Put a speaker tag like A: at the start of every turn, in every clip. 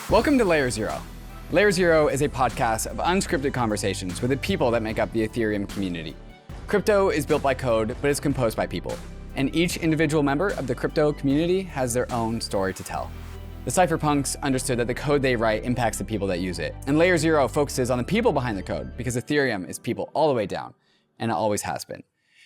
A: Welcome to Layer Zero. Layer Zero is a podcast of unscripted conversations with the people that make up the Ethereum community. Crypto is built by code, but it's composed by people. And each individual member of the crypto community has their own story to tell. The cypherpunks understood that the code they write impacts the people that use it. And Layer Zero focuses on the people behind the code because Ethereum is people all the way down, and it always has been.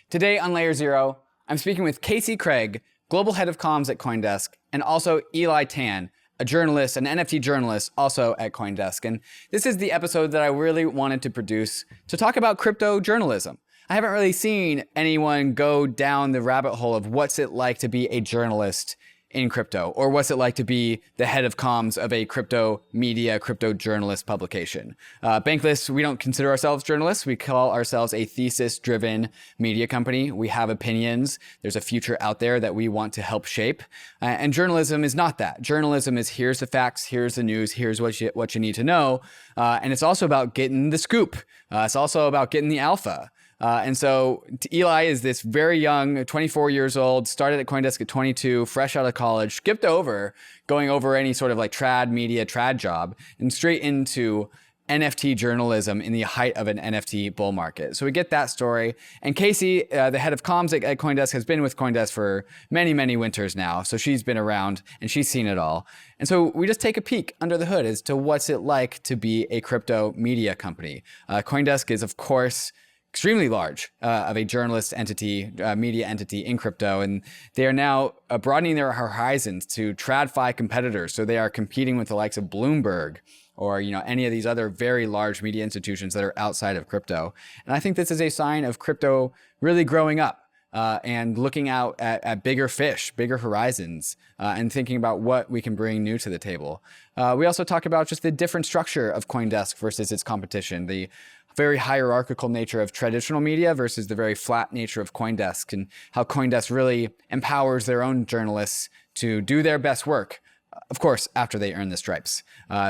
A: Today on Layer Zero, I'm speaking with Casey Craig, Global Head of Comms at Coindesk, and also Eli Tan, a journalist, an NFT journalist, also at Coindesk. And this is the episode that I really wanted to produce to talk about crypto journalism. I haven't really seen anyone go down the rabbit hole of what's it like to be a journalist in crypto, or what's it like to be the head of comms of a crypto media, crypto journalist publication. Bankless, we don't consider ourselves journalists. We call ourselves a thesis-driven media company. We have opinions. There's a future out there that we want to help shape. And journalism is not that. Journalism is here's the facts, here's the news, here's what you need to know. And it's also about getting the scoop. It's also about getting the alpha. And so Eli is this very young, 24 years old, started at Coindesk at 22, fresh out of college, skipped over, going over any sort of like trad job, and straight into NFT journalism in the height of an NFT bull market. So we get that story. And Casey, the head of comms at Coindesk, has been with Coindesk for many, many winters now. So she's been around and she's seen it all. And so we just take a peek under the hood as to what's it like to be a crypto media company. Coindesk is, of course, extremely large of a journalist entity, media entity in crypto. And they are now broadening their horizons to TradFi competitors. So they are competing with the likes of Bloomberg or any of these other very large media institutions that are outside of crypto. And I think this is a sign of crypto really growing up and looking out at bigger fish, bigger horizons, and thinking about what we can bring new to the table. We also talk about just the different structure of Coindesk versus its competition, the very hierarchical nature of traditional media versus the very flat nature of Coindesk, and how Coindesk really empowers their own journalists to do their best work, of course, after they earn the stripes.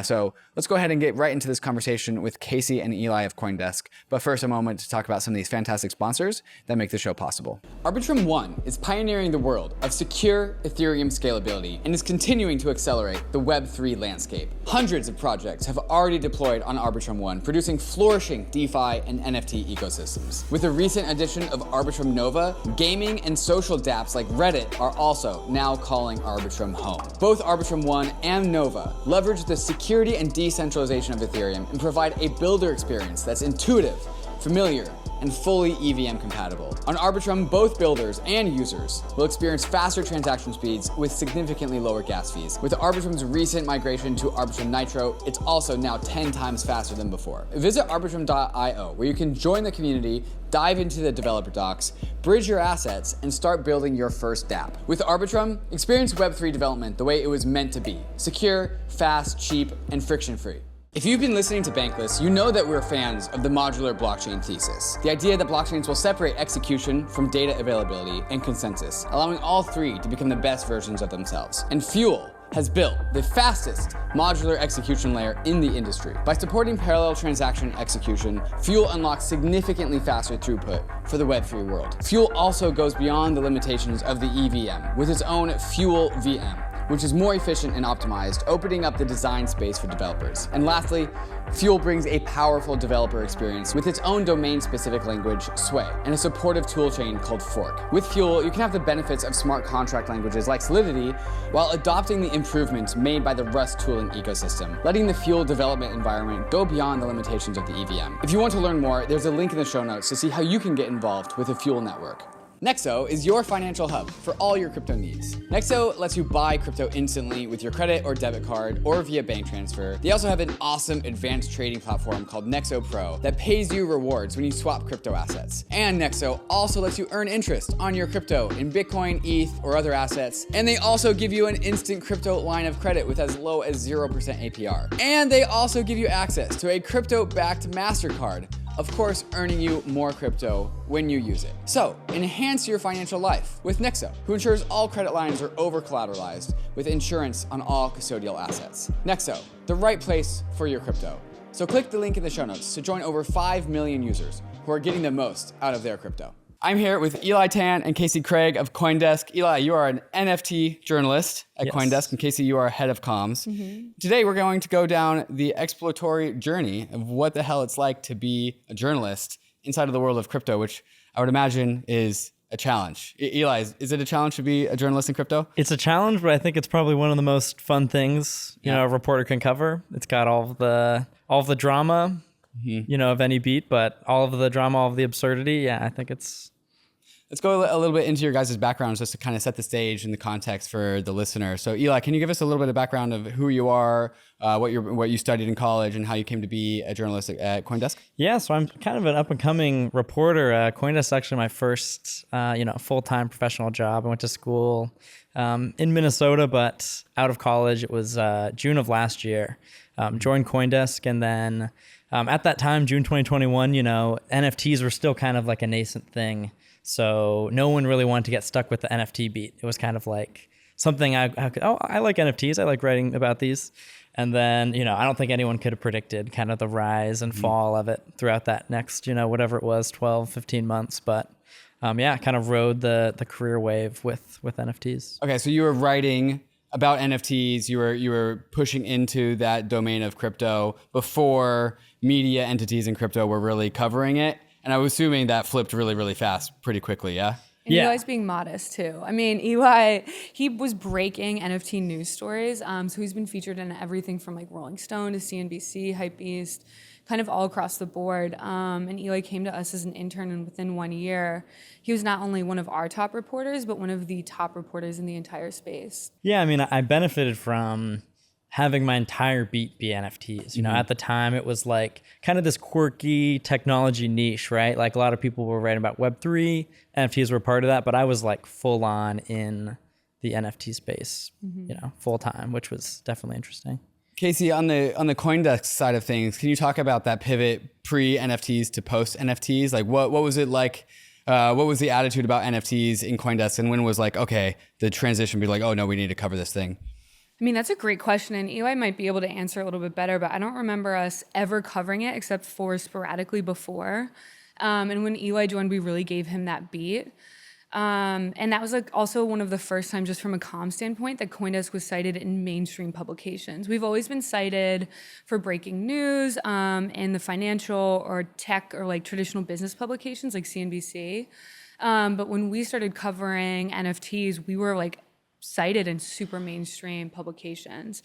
A: So let's go ahead and get right into this conversation with Casey and Eli of Coindesk. But first, a moment to talk about some of these fantastic sponsors that make the show possible. ARBITRUM 1 is pioneering the world of secure Ethereum scalability and is continuing to accelerate the Web3 landscape. Hundreds of projects have already deployed on ARBITRUM 1, producing flourishing DeFi and NFT ecosystems. With the recent addition of ARBITRUM Nova, gaming and social dApps like Reddit are also now calling ARBITRUM home. Both ARBITRUM 1 and Nova leverage the security and decentralization of Ethereum and provide a builder experience that's intuitive, familiar, and fully EVM compatible. On ARBITRUM, both builders and users will experience faster transaction speeds with significantly lower gas fees. With ARBITRUM's recent migration to ARBITRUM Nitro, it's also now 10 times faster than before. Visit arbitrum.io, where you can join the community, dive into the developer docs, bridge your assets, and start building your first dApp. With ARBITRUM, experience Web3 development the way it was meant to be: secure, fast, cheap, and friction-free. If you've been listening to Bankless, you know that we're fans of the modular blockchain thesis. The idea that blockchains will separate execution from data availability and consensus, allowing all three to become the best versions of themselves. And Fuel has built the fastest modular execution layer in the industry. By supporting parallel transaction execution, Fuel unlocks significantly faster throughput for the Web3 world. Fuel also goes beyond the limitations of the EVM with its own Fuel VM, which is more efficient and optimized, opening up the design space for developers. And lastly, Fuel brings a powerful developer experience with its own domain-specific language, Sway, and a supportive toolchain called Fork. With Fuel, you can have the benefits of smart contract languages like Solidity while adopting the improvements made by the Rust tooling ecosystem, letting the Fuel development environment go beyond the limitations of the EVM. If you want to learn more, there's a link in the show notes to see how you can get involved with the Fuel network. NEXO is your financial hub for all your crypto needs. NEXO lets you buy crypto instantly with your credit or debit card or via bank transfer. They also have an awesome advanced trading platform called NEXO Pro that pays you rewards when you swap crypto assets. And NEXO also lets you earn interest on your crypto in Bitcoin, ETH, or other assets. And they also give you an instant crypto line of credit with as low as 0% APR. And they also give you access to a crypto-backed MasterCard, of course, earning you more crypto when you use it. So, enhance your financial life with NEXO, who ensures all credit lines are over-collateralized with insurance on all custodial assets. NEXO, the right place for your crypto. So click the link in the show notes to join over 5 million users who are getting the most out of their crypto. I'm here with Eli Tan and Casey Craig of Coindesk. Eli, you are an NFT journalist at Coindesk, and Casey, you are head of comms. Today, we're going to go down the exploratory journey of what the hell it's like to be a journalist inside of the world of crypto, which I would imagine is a challenge. Eli, is it a challenge to be a journalist in crypto?
B: It's a challenge, but I think it's probably one of the most fun things a reporter can cover. It's got all of the drama, of any beat, but all of the drama, all of the absurdity. Yeah, I think it's.
A: Let's go a little bit into your guys' backgrounds just to kind of set the stage and the context for the listener. So Eli, can you give us a little bit of background of who you are, what you studied in college, and how you came to be a journalist at Coindesk?
B: Yeah, so I'm kind of an up-and-coming reporter. Coindesk is actually my first, full-time professional job. I went to school in Minnesota, but out of college, it was June of last year. Joined Coindesk, and then at that time, June 2021, NFTs were still kind of like a nascent thing. So no one really wanted to get stuck with the NFT beat. It was kind of like something I like NFTs. I like writing about these. And then, I don't think anyone could have predicted kind of the rise and fall of it throughout that next, whatever it was, 12, 15 months. But kind of rode the career wave with NFTs. Okay, so you were writing about NFTs. You were pushing into that domain of crypto before media entities in crypto were really covering it. And I was assuming that flipped really, really fast, pretty quickly, yeah?
C: And Eli's being modest too. I mean, Eli, he was breaking NFT news stories. So he's been featured in everything from like Rolling Stone to CNBC, Hypebeast, kind of all across the board. And Eli came to us as an intern, and within 1 year, he was not only one of our top reporters, but one of the top reporters in the entire space.
B: Yeah, I mean, I benefited from having my entire beat be NFTs. At the time, it was like kind of this quirky technology niche, right? Like a lot of people were writing about Web3, NFTs were part of that, but I was like full on in the NFT space, full time, which was definitely interesting.
A: Casey, on the Coindesk side of things, can you talk about that pivot pre-NFTs to post-NFTs? Like what was it like? What was the attitude about NFTs in Coindesk, and when was like, okay, the transition be like, oh no, we need to cover this thing?
C: I mean, that's a great question, and Eli might be able to answer a little bit better, but I don't remember us ever covering it except for sporadically before. And when Eli joined, we really gave him that beat. And that was like also one of the first times, just from a comm standpoint, that Coindesk was cited in mainstream publications. We've always been cited for breaking news in the financial or tech or like traditional business publications like CNBC. But when we started covering NFTs, we were like cited in super mainstream publications.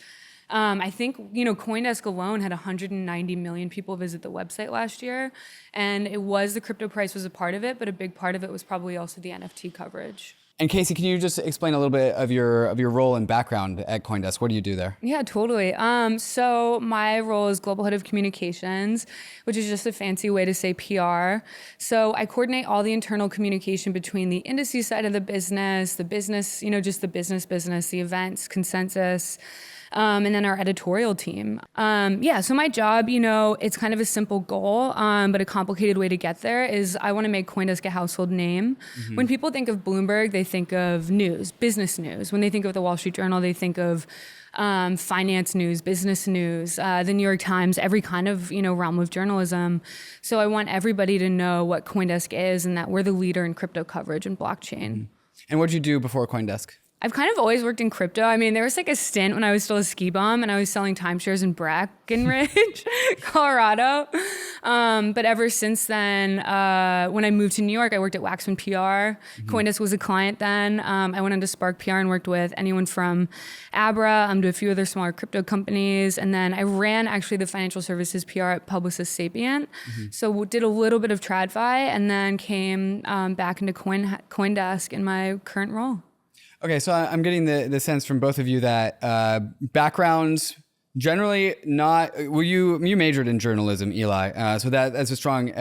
C: I think, Coindesk alone had 190 million people visit the website last year. And it was the crypto price was a part of it, but a big part of it was probably also the NFT coverage.
A: And Casey, can you just explain a little bit of your role and background at Coindesk? What do you do there?
C: Yeah, totally. So my role is Global Head of Communications, which is just a fancy way to say PR. So I coordinate all the internal communication between the indices side of the business, just the business, the events, consensus, and then our editorial team. So my job, it's kind of a simple goal, but a complicated way to get there is I want to make Coindesk a household name. When people think of Bloomberg, they think of news, business news. When they think of the Wall Street Journal, they think of finance news, business news, the New York Times, every kind of, realm of journalism. So I want everybody to know what Coindesk is and that we're the leader in crypto coverage and blockchain.
A: And what did you do before Coindesk?
C: I've kind of always worked in crypto. I mean, there was like a stint when I was still a ski bum and I was selling timeshares in Breckenridge, Colorado. But ever since then, when I moved to New York, I worked at Waxman PR. Coindesk was a client then. I went into Spark PR and worked with anyone from Abra to a few other smaller crypto companies. And then I ran actually the financial services PR at Publicis Sapient. So did a little bit of TradFi and then came back into Coindesk in my current role.
A: Okay, so I'm getting the sense from both of you that backgrounds generally not. Well, you majored in journalism, Eli, so that's a strong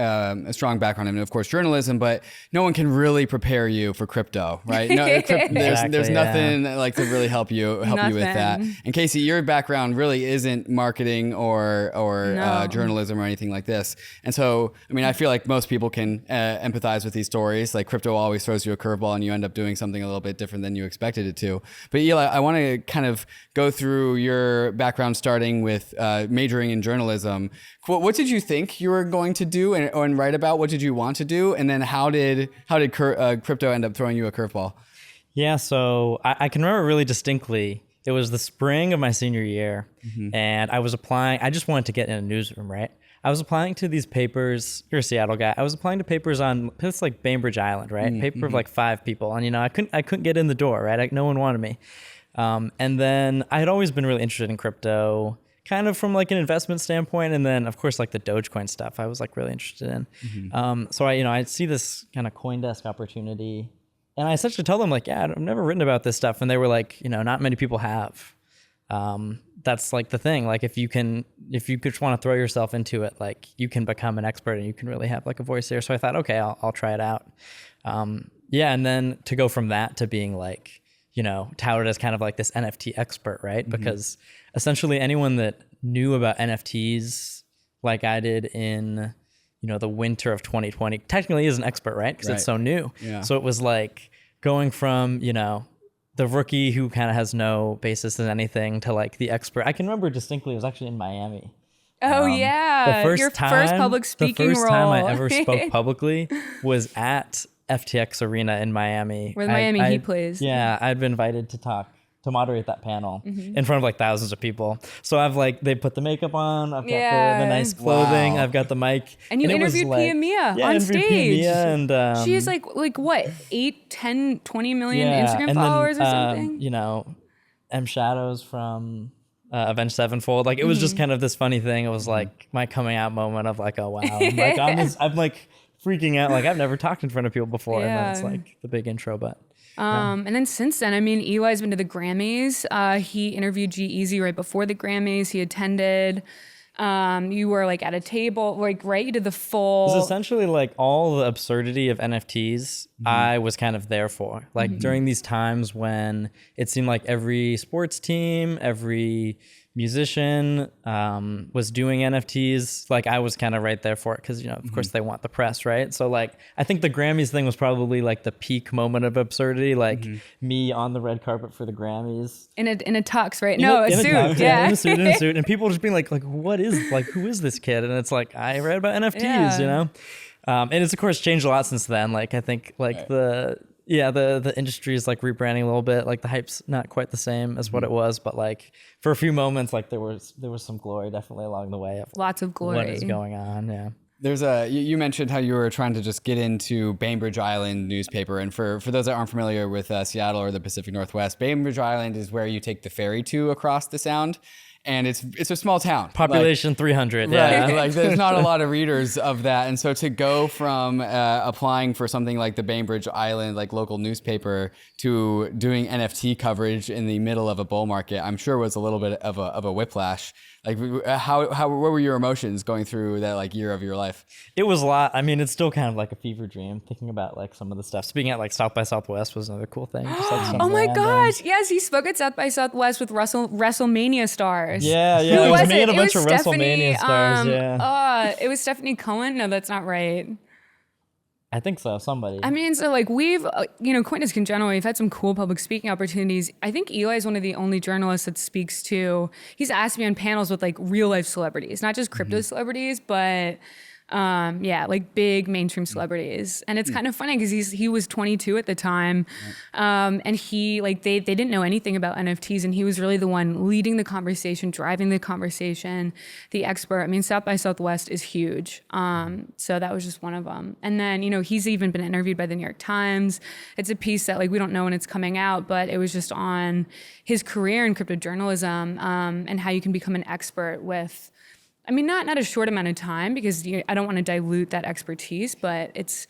A: background. I mean, of course, journalism, but no one can really prepare you for crypto, right? No, there's nothing like to really help you with that. And Casey, your background really isn't marketing or journalism or anything like this. And so, I mean, I feel like most people can empathize with these stories. Like crypto always throws you a curveball, and you end up doing something a little bit different than you expected it to. But Eli, I want to kind of go through your background starting with majoring in journalism. What did you think you were going to do and write about? What did you want to do? And then how did crypto end up throwing you a curveball?
B: Yeah, so I can remember really distinctly. It was the spring of my senior year, and I was applying. I just wanted to get in a newsroom, right? I was applying to these papers. You're a Seattle guy. I was applying to papers on places like Bainbridge Island, right? Paper of like 5 people, and I couldn't get in the door, right? No one wanted me. And then I had always been really interested in crypto, kind of from like an investment standpoint, and then of course like the Dogecoin stuff I was like really interested in. So I see this kind of CoinDesk opportunity. And I essentially told them like, yeah, I've never written about this stuff. And they were like, not many people have. That's like the thing. Like if you just want to throw yourself into it, like you can become an expert and you can really have like a voice there. So I thought, okay, I'll try it out. Yeah. And then to go from that to being like, touted as kind of like this NFT expert, right? Because essentially anyone that knew about NFTs like I did in the winter of 2020 technically is an expert, right? Because it's so new. Yeah. So it was like going from, the rookie who kind of has no basis in anything to like the expert. I can remember distinctly, it was actually in Miami.
C: Oh, yeah. Your first public speaking role.
B: The first time I ever spoke publicly was at FTX Arena in Miami.
C: Where the Miami Heat plays.
B: Yeah, I'd been invited to moderate that panel in front of like thousands of people. So I've like, they put the makeup on, I've got the nice clothing, I've got the mic.
C: And you interviewed Pia Mia on stage. Mia and she has like what, 8, 10, 20 million Instagram followers or something?
B: M Shadows from Avenged Sevenfold. Like it was just kind of this funny thing. It was like my coming out moment of like, oh wow. I'm like freaking out. Like I've never talked in front of people before. And then it's like the big intro, but.
C: And then since then, Eli's been to the Grammys. He interviewed G-Eazy right before the Grammys. He attended. You were like at a table, like, right? You did the full.
B: It was essentially like all the absurdity of NFTs. I was kind of there for. Like during these times when it seemed like every sports team, every musician was doing NFTs, like I was kind of right there for it because of course they want the press, right? So like I think the Grammys thing was probably like the peak moment of absurdity, like me on the red carpet for the Grammys
C: in a tux, right? No, a suit,
B: in a suit, and people just being like what is like who is this kid? And it's like I read about NFTs, and it's of course changed a lot since then. Like I think like the industry is like rebranding a little bit. Like the hype's not quite the same as what it was, but like for a few moments, like there was some glory definitely along the way.
C: Lots of glory.
B: What is going on? Yeah.
A: There's you mentioned how you were trying to just get into Bainbridge Island newspaper. And for those that aren't familiar with Seattle or the Pacific Northwest, Bainbridge Island is where you take the ferry to across the Sound. And it's a small town.
B: Population 300.
A: Yeah. Like there's not a lot of readers of that. And so to go from applying for something like the Bainbridge Island, like local newspaper, to doing NFT coverage in the middle of a bull market, I'm sure was a little bit of a whiplash. Like what were your emotions going through that like year of your life?
B: It was a lot. It's still kind of like a fever dream thinking about like some of the stuff. Speaking at like South by Southwest was another cool thing. Just, like,
C: oh my gosh. Yes. He spoke at South by Southwest with WrestleMania stars.
B: Yeah.
C: Who was
B: me
C: it?
B: and a bunch of WrestleMania stars.
C: It was Stephanie Cohen. No, that's not right.
B: I think so. Somebody.
C: So like we've, Coindesk in general, we've had some cool public speaking opportunities. I think Eli is one of the only journalists that speaks to, he's asked me on panels with like real life celebrities, not just crypto celebrities, but like big mainstream celebrities. And it's kind of funny because he was 22 at the time. And he like, they didn't know anything about NFTs, and he was really the one leading the conversation, driving the conversation, the expert. South by Southwest is huge. So that was just one of them. And then, he's even been interviewed by the New York Times. It's a piece that like, we don't know when it's coming out, but it was just on his career in crypto journalism, and how you can become an expert with, not a short amount of time, because I don't want to dilute that expertise, but it's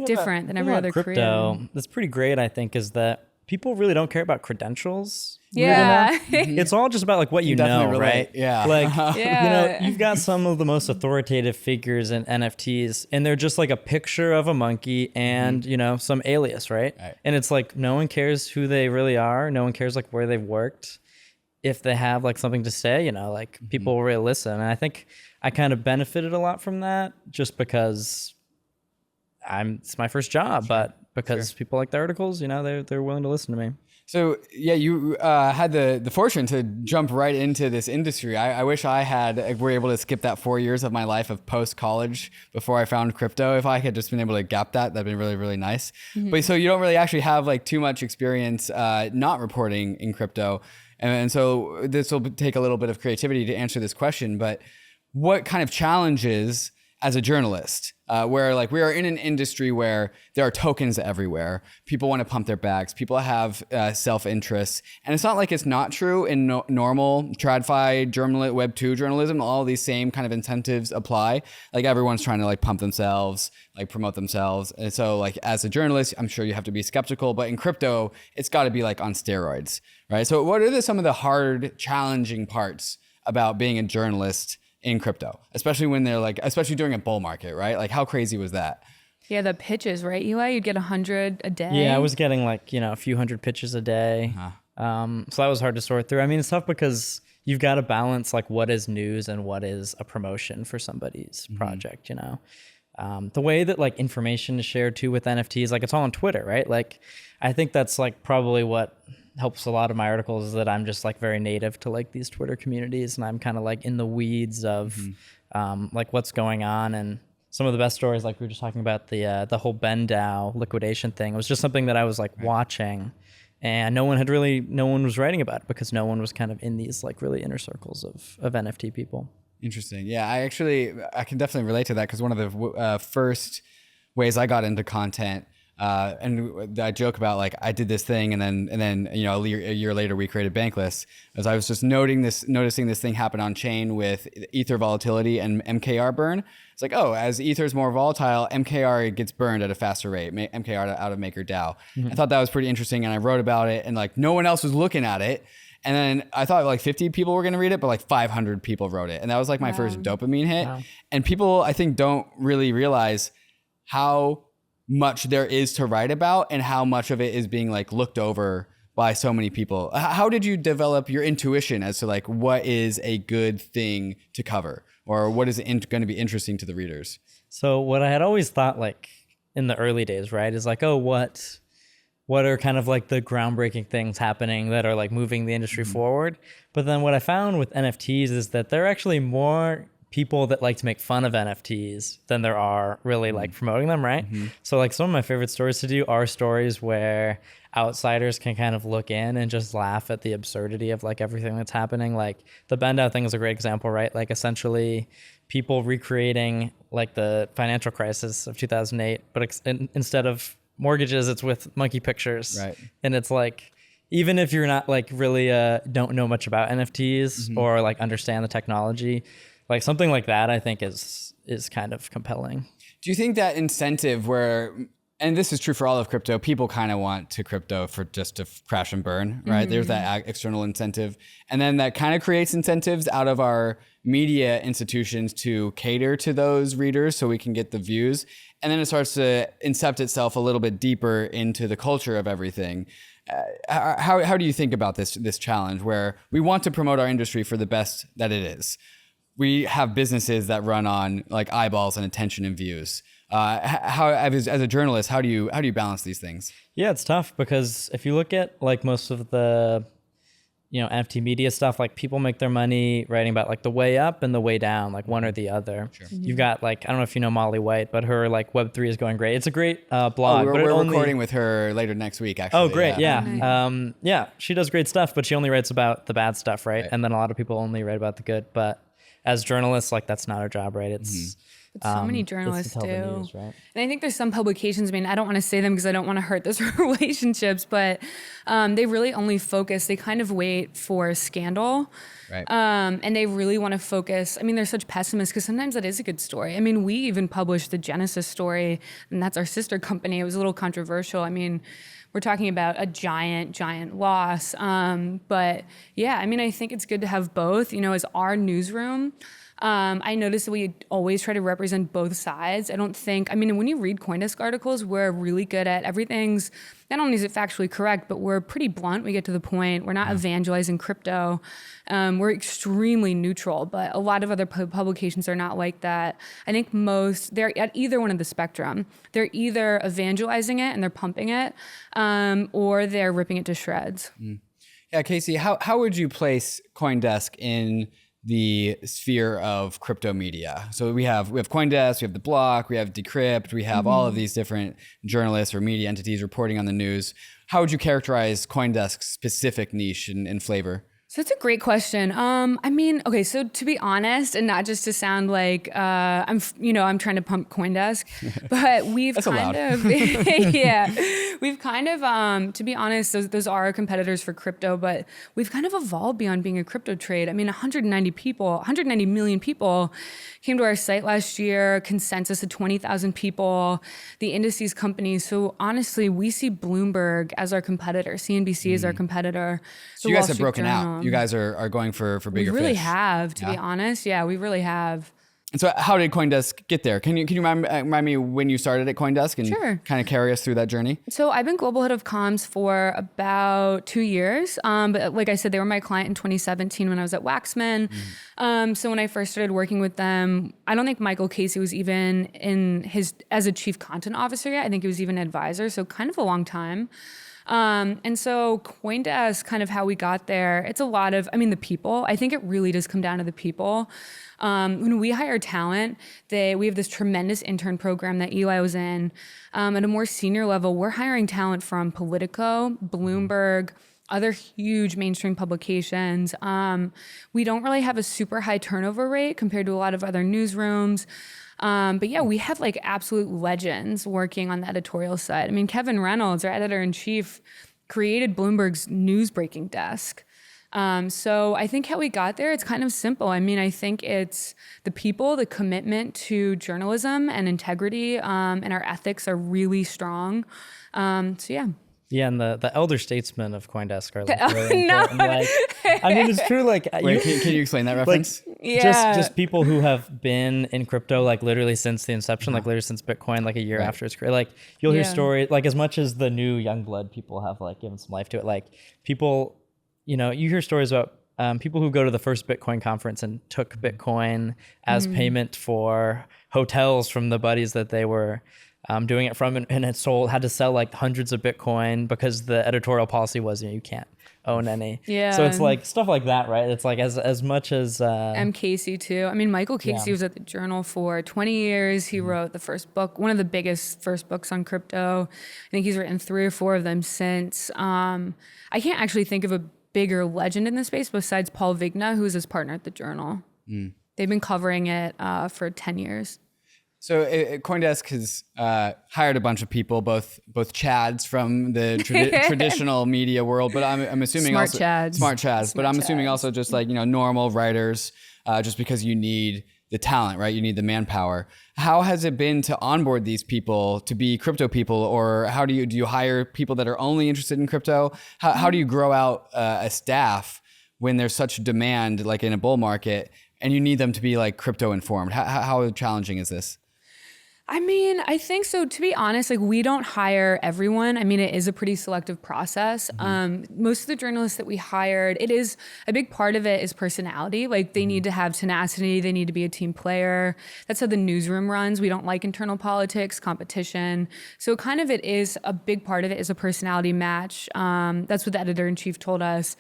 C: different than every other
B: crypto career. That's pretty great, I think, is that people really don't care about credentials.
C: Yeah.
B: It's all just about like what you know, right?
A: Yeah.
B: Like, you've got some of the most authoritative figures in NFTs, and they're just like a picture of a monkey and, some alias, right? And it's like, no one cares who they really are. No one cares like where they've worked. If they have like something to say, like people will really listen. And I think I kind of benefited a lot from that just because it's my first job, but because people like the articles, they're willing to listen to me.
A: So yeah, you had the fortune to jump right into this industry. I wish I were able to skip that 4 years of my life of post college before I found crypto. If I had just been able to gap that'd been really, really nice. But so you don't really actually have like too much experience not reporting in crypto. And so this will take a little bit of creativity to answer this question, but what kind of challenges as a journalist, where like we are in an industry where there are tokens everywhere, people want to pump their bags, people have self-interest, and it's not like it's not true in normal TradFi Web 2 journalism. All these same kind of incentives apply. Like everyone's trying to like pump themselves, like promote themselves, and so like as a journalist, I'm sure you have to be skeptical. But in crypto, it's got to be like on steroids, right? So what are some of the hard, challenging parts about being a journalist in crypto, especially when especially during a bull market, right? Like how crazy was that?
C: Yeah, the pitches, right, Eli? You'd get 100 a day.
B: Yeah, I was getting like, a few hundred pitches a day. So that was hard to sort through. I mean, it's tough because you've got to balance like what is news and what is a promotion for somebody's project, The way that like information is shared too with NFTs, like it's all on Twitter, right? Like I think that's like probably what helps a lot of my articles is that I'm just like very native to like these Twitter communities, and I'm kind of like in the weeds of like what's going on. And some of the best stories, like we were just talking about the whole Ben DAO liquidation thing, it was just something that I was like watching, and no one was writing about it because no one was kind of in these like really inner circles of NFT people. Interesting.
A: Yeah, I can definitely relate to that because one of the first ways I got into content, and I joke about like I did this thing and then a year later we created Bankless, as I was just noticing this thing happen on chain with ether volatility and MKR burn. It's like, oh, as ether is more volatile, MKR gets burned at a faster rate. MKR out of Maker DAO. I thought that was pretty interesting, and I wrote about it, and like no one else was looking at it. And then I thought like 50 people were going to read it, but like 500 people wrote it. And that was like my first dopamine hit. Wow. And people, I think, don't really realize how much there is to write about and how much of it is being like looked over by so many people. How did you develop your intuition as to like what is a good thing to cover or what is going to be interesting to the readers?
B: So what I had always thought like in the early days, right, is like, oh, what are kind of like the groundbreaking things happening that are like moving the industry forward? But then what I found with NFTs is that there are actually more people that like to make fun of NFTs than there are really like promoting them, right? So like some of my favorite stories to do are stories where outsiders can kind of look in and just laugh at the absurdity of like everything that's happening. Like the Ben DAO thing is a great example, right? Like essentially people recreating like the financial crisis of 2008, but instead of mortgages, it's with monkey pictures,
A: right? And
B: it's like, even if you're not like really don't know much about NFTs or like understand the technology, like something like that I think is kind of compelling.
A: Do you think that incentive where, and this is true for all of crypto, people kind of want to crypto for just to crash and burn, right? There's that external incentive, and then that kind of creates incentives out of our media institutions to cater to those readers so we can get the views. And then it starts to incept itself a little bit deeper into the culture of everything. How do you think about this challenge where we want to promote our industry for the best that it is? We have businesses that run on like eyeballs and attention and views. How as a journalist, how do you balance these things?
B: Yeah, it's tough because if you look at like most of the NFT media stuff, like people make their money writing about like the way up and the way down, like one or the other. Sure. You've got like, I don't know if you know Molly White, but her like Web3 is going great. It's a great blog.
A: We're recording with her later next week, actually.
B: Oh, great. Yeah. Yeah, she does great stuff, but she only writes about the bad stuff, right? And then a lot of people only write about the good. But as journalists, like that's not our job, right? It's
C: But so many journalists do.
B: News, right?
C: And I think there's some publications, I mean, I don't want to say them because I don't want to hurt those relationships, but they really only focus, they kind of wait for scandal.
A: Right.
C: And they really want to focus, I mean, they're such pessimists because sometimes that is a good story. I mean, we even published the Genesis story, and that's our sister company. It was a little controversial. I mean, we're talking about a giant loss. But yeah, I mean, I think it's good to have both. As our newsroom, I noticed that we always try to represent both sides. I don't think, I mean, when you read Coindesk articles, we're really good at everything's, not only is it factually correct, but we're pretty blunt. We get to the point. We're not evangelizing crypto. We're extremely neutral, but a lot of other publications are not like that. I think they're at either one of the spectrum. They're either evangelizing it and they're pumping it, or they're ripping it to shreds.
A: Yeah, Casey, how would you place Coindesk in the sphere of crypto media? So we have Coindesk, we have The Block, we have Decrypt, we have all of these different journalists or media entities reporting on the news. How would you characterize Coindesk's specific niche and flavor?
C: So that's a great question. I mean, okay, so to be honest, and not just to sound like I'm trying to pump Coindesk, but we've to be honest, those are our competitors for crypto, but we've kind of evolved beyond being a crypto trade. I mean, 190 million people came to our site last year, consensus of 20,000 people, the indices companies. So honestly, we see Bloomberg as our competitor, CNBC as our competitor.
A: So you guys have broken out. You guys are going for bigger fish.
C: We really have, to be honest. Yeah, we really have.
A: And so how did Coindesk get there? Can you remind me when you started at Coindesk and kind of carry us through that journey?
C: So I've been global head of comms for about 2 years. But like I said, they were my client in 2017 when I was at Waxman. So when I first started working with them, I don't think Michael Casey was even as a chief content officer yet. I think he was even an advisor. So kind of a long time. And so Coindesk, kind of how we got there, it's a lot of, the people. I think it really does come down to the people. When we hire talent, we have this tremendous intern program that Eli was in. At a more senior level, we're hiring talent from Politico, Bloomberg, other huge mainstream publications. We don't really have a super high turnover rate compared to a lot of other newsrooms. But yeah, we have like absolute legends working on the editorial side. I mean, Kevin Reynolds, our editor-in-chief, created Bloomberg's news breaking desk. So I think how we got there, it's kind of simple. I mean, I think it's the people, the commitment to journalism and integrity, and our ethics are really strong. So yeah.
B: Yeah, and the elder statesmen of Coindesk are like really important. Like, I mean, it's true. Like,
A: wait, can you explain that reference?
B: Like, yeah. Just people who have been in crypto like literally since the inception, like literally since Bitcoin, like a year after it's created. Like, you'll hear stories like as much as the new young blood people have like given some life to it. Like people, you hear stories about people who go to the first Bitcoin conference and took Bitcoin as payment for hotels from the buddies that they were doing it from, and had to sell like hundreds of Bitcoin because the editorial policy was, you can't own any. Yeah. So it's like stuff like that, right? It's like as much as
C: M. Casey too. I mean, Michael Casey was at the Journal for 20 years. He wrote the first book, one of the biggest first books on crypto. I think he's written 3 or 4 of them since. I can't actually think of a bigger legend in the space besides Paul Vigna, who's his partner at the Journal. They've been covering it for 10 years.
A: So Coindesk has hired a bunch of people, both Chads from the traditional media world, but I'm assuming smart Chads. But I'm assuming also just like normal writers, just because you need the talent, right? You need the manpower. How has it been to onboard these people to be crypto people, or how do you hire people that are only interested in crypto? How do you grow out a staff when there's such demand, like in a bull market, and you need them to be like crypto informed? How challenging is this?
C: I mean, I think so. To be honest, like we don't hire everyone. I mean, it is a pretty selective process. Most of the journalists that we hired, it is a big part of it is personality. Like they need to have tenacity. They need to be a team player. That's how the newsroom runs. We don't like internal politics, competition. So kind of it is a big part of it is a personality match. That's what the editor-in-chief told us.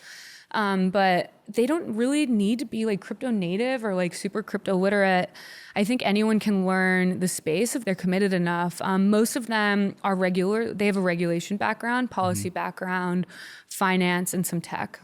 C: But they don't really need to be like crypto native or like super crypto literate. I think anyone can learn the space if they're committed enough. Most of them are they have a regulation background, policy background, finance, and some tech.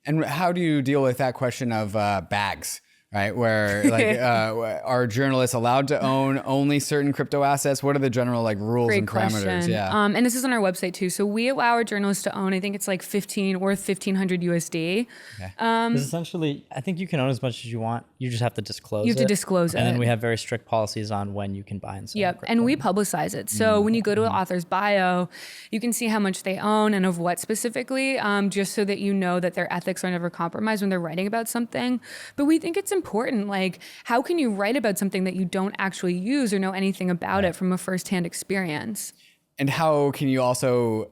A: And how do you deal with that question of bags? Right, where like are journalists allowed to own only certain crypto assets? What are the general like rules and parameters?
C: Question.
A: Yeah,
C: and this is on our website too. So we allow our journalists to own, I think it's like 1,500 USD.
B: Okay. Essentially, I think you can own as much as you want. You just have to disclose it.
C: You have to disclose it.
B: And then we have very strict policies on when you can buy and sell.
C: Yep, and we publicize it. So when you go to an author's bio, you can see how much they own and of what specifically, just so that you know that their ethics are never compromised when they're writing about something. But we think it's important. Like, how can you write about something that you don't actually use or know anything about it from a firsthand experience?
A: And how can you also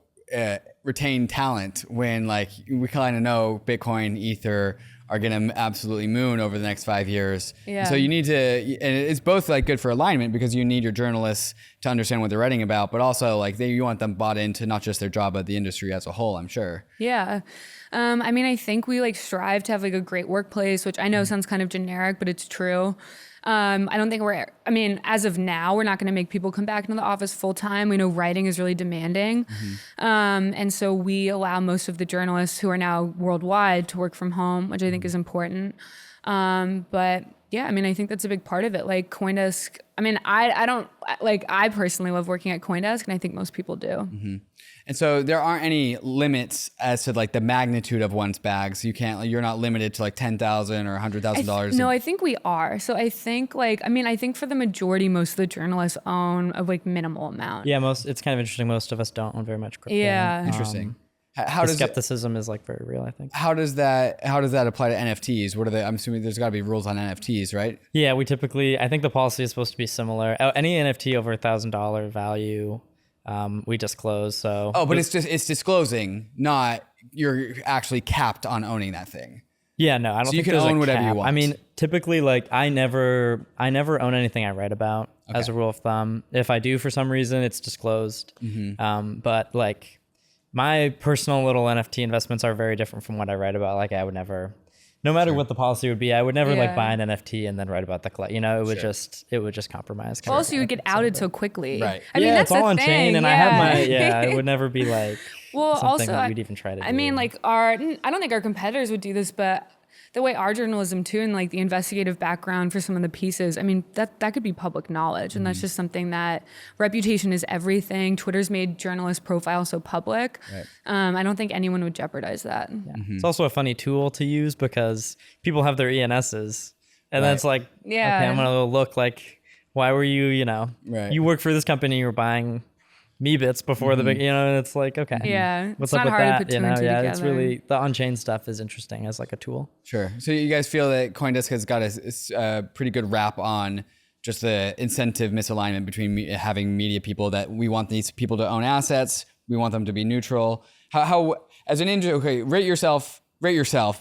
A: retain talent when, like, we kind of know Bitcoin, Ether are going to absolutely moon over the next 5 years.
C: Yeah.
A: So you need to, and it's both like good for alignment because you need your journalists to understand what they're writing about, but also like you want them bought into not just their job, but the industry as a whole, I'm sure.
C: Yeah. I mean, I think we like strive to have like a great workplace, which I know sounds kind of generic, but it's true. I don't think as of now, we're not going to make people come back into the office full time. We know writing is really demanding. And so we allow most of the journalists who are now worldwide to work from home, which I think is important. But yeah, I mean, I think that's a big part of it. Like Coindesk, I mean, I personally love working at Coindesk, and I think most people do.
A: And so there aren't any limits as to like the magnitude of one's bags. You're not limited to like $10,000 or $100,000.
C: No, I think we are. So I think I think for the majority, most of the journalists own a like minimal amount.
B: Yeah, it's kind of interesting. Most of us don't own very much crypto.
C: Yeah.
A: Interesting.
B: The skepticism is like very real, I think.
A: How does that apply to NFTs? I'm assuming there's got to be rules on NFTs, right?
B: Yeah, I think the policy is supposed to be similar. Any NFT over $1,000 value, we disclose. So.
A: Oh, but it's disclosing, not you're actually capped on owning that thing.
B: Yeah, no, I don't. So think
A: you can own whatever
B: cap.
A: you want.
B: I mean, typically, like I never own anything I write about as a rule of thumb. If I do for some reason, it's disclosed. But like my personal little NFT investments are very different from what I write about. Like I would never. No matter what the policy would be, I would never like buy an NFT and then write about the collect. You know, it would just compromise.
C: Also, you would get outed so quickly.
A: Right.
C: I mean, that's
B: it's all
C: the
B: on
C: thing.
B: chain, and I have my it would never be like something that we'd even try to do.
C: I mean, like I don't think our competitors would do this, but the way our journalism too, and like the investigative background for some of the pieces, I mean, that could be public knowledge, and that's just something that reputation is everything. Twitter's made journalist profiles so public. Right. I don't think anyone would jeopardize that.
B: Yeah. It's also a funny tool to use because people have their ENSs, and then it's like, okay, I'm gonna look like, why were you, you work for this company, you were buying me bits before the big, and it's like, okay,
C: it's
B: what's up
C: not
B: with
C: hard
B: that?
C: to put two and two together.
B: It's really, the on-chain stuff is interesting as like a tool.
A: Sure. So you guys feel that Coindesk has got a pretty good rap on just the incentive misalignment between having media people, that we want these people to own assets, we want them to be neutral. How as an industry, rate yourself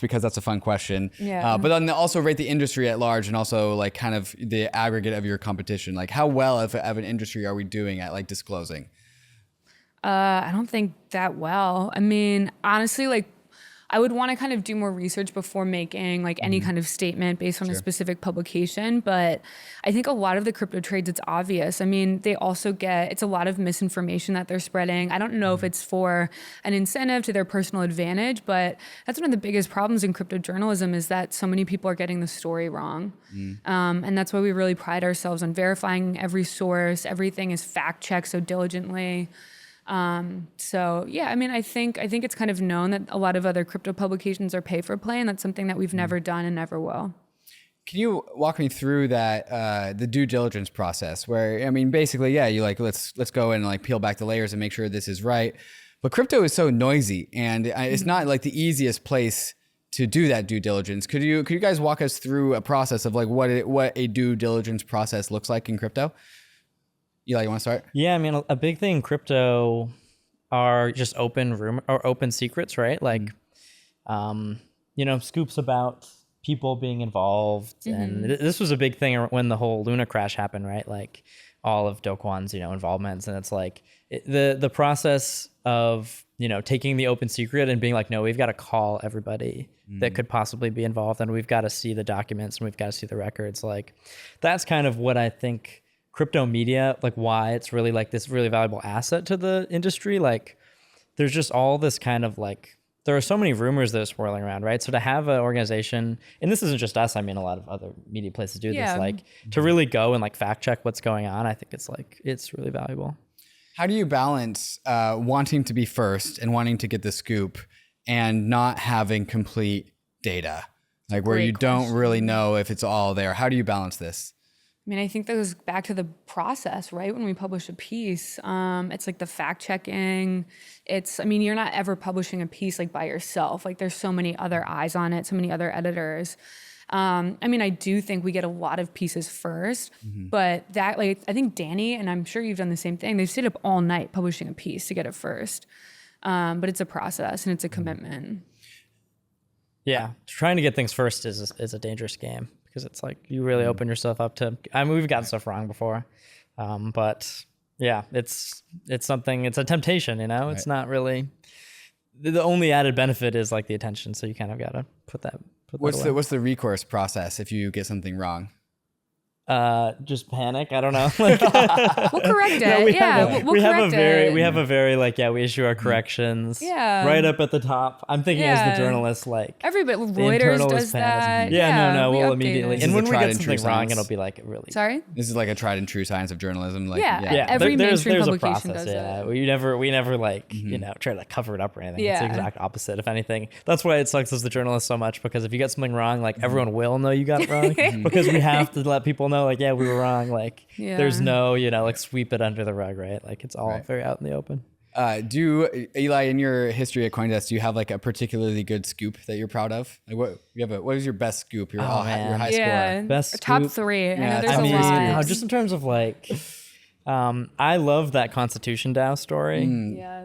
A: because that's a fun question.
C: Yeah.
A: But then also rate the industry at large, and also like kind of the aggregate of your competition. Like how well of an industry are we doing at like disclosing?
C: I don't think that well. I mean, honestly, like I would want to kind of do more research before making like any kind of statement based on a specific publication. But I think a lot of the crypto trades, it's obvious. I mean, it's a lot of misinformation that they're spreading. I don't know if it's for an incentive to their personal advantage, but that's one of the biggest problems in crypto journalism is that so many people are getting the story wrong. And that's why we really pride ourselves on verifying every source. Everything is fact checked so diligently. So yeah, I mean, I think it's kind of known that a lot of other crypto publications are pay for play, and that's something that we've never done and never will.
A: Can you walk me through that, the due diligence process where, I mean, basically, you like, let's go and like peel back the layers and make sure this is right. But crypto is so noisy, and it's not like the easiest place to do that due diligence. Could you guys walk us through a process of like what a due diligence process looks like in crypto? Eli, you want to start?
B: Yeah, I mean, a big thing in crypto are just open secrets, right? Like, scoops about people being involved. And this was a big thing when the whole Luna crash happened, right? Like all of Do Kwon's, involvements. And it's like the process of, taking the open secret and being like, no, we've got to call everybody that could possibly be involved, and we've got to see the documents and we've got to see the records. Like that's kind of what I think crypto media, like why it's really like this really valuable asset to the industry. Like there's just all this kind of like, there are so many rumors that are swirling around, right? So to have an organization, and this isn't just us, I mean, a lot of other media places do this, like to really go and like fact check what's going on. I think it's really valuable.
A: How do you balance wanting to be first and wanting to get the scoop and not having complete data? Like where you don't really know if it's all there. How do you balance this?
C: I mean, I think that goes back to the process, right? When we publish a piece, it's like the fact checking. You're not ever publishing a piece like by yourself. Like there's so many other eyes on it, so many other editors. I mean, I do think we get a lot of pieces first, but that, like, I think Danny, and I'm sure you've done the same thing, they've stayed up all night publishing a piece to get it first. But it's a process and it's a commitment.
B: Yeah, trying to get things first is a dangerous game because it's like you really open yourself up to. I mean, we've gotten stuff wrong before, but yeah, it's something. It's a temptation, you know. Right. It's not really. The only added benefit is like the attention, so you kind of got to put that.
A: What's the recourse process if you get something wrong?
B: Just panic. I don't know. Like,
C: we'll correct it. We
B: have a very like, we issue our corrections right up at the top. I'm thinking as the journalist, like
C: everybody, Reuters does that.
B: We'll immediately. And when we get something wrong, it'll be like really.
C: Sorry?
A: This is like a tried and true science of journalism. Like,
C: every mainstream publication does that.
B: We never like, try to cover it up or anything. It's the exact opposite. If anything, that's why it sucks as the journalist so much, because if you get something wrong, like everyone will know you got it wrong because we have to let people know, like, we were wrong. Like, there's no, like sweep it under the rug, right? Like, it's all very out in the open.
A: Eli, in your history at Coindesk, do you have like a particularly good scoop that you're proud of? Like, what is your best scoop? Your high score.
B: Best scoop?
C: Top 3. I know there's a lot.
B: Just in terms of like, I love that Constitution DAO story.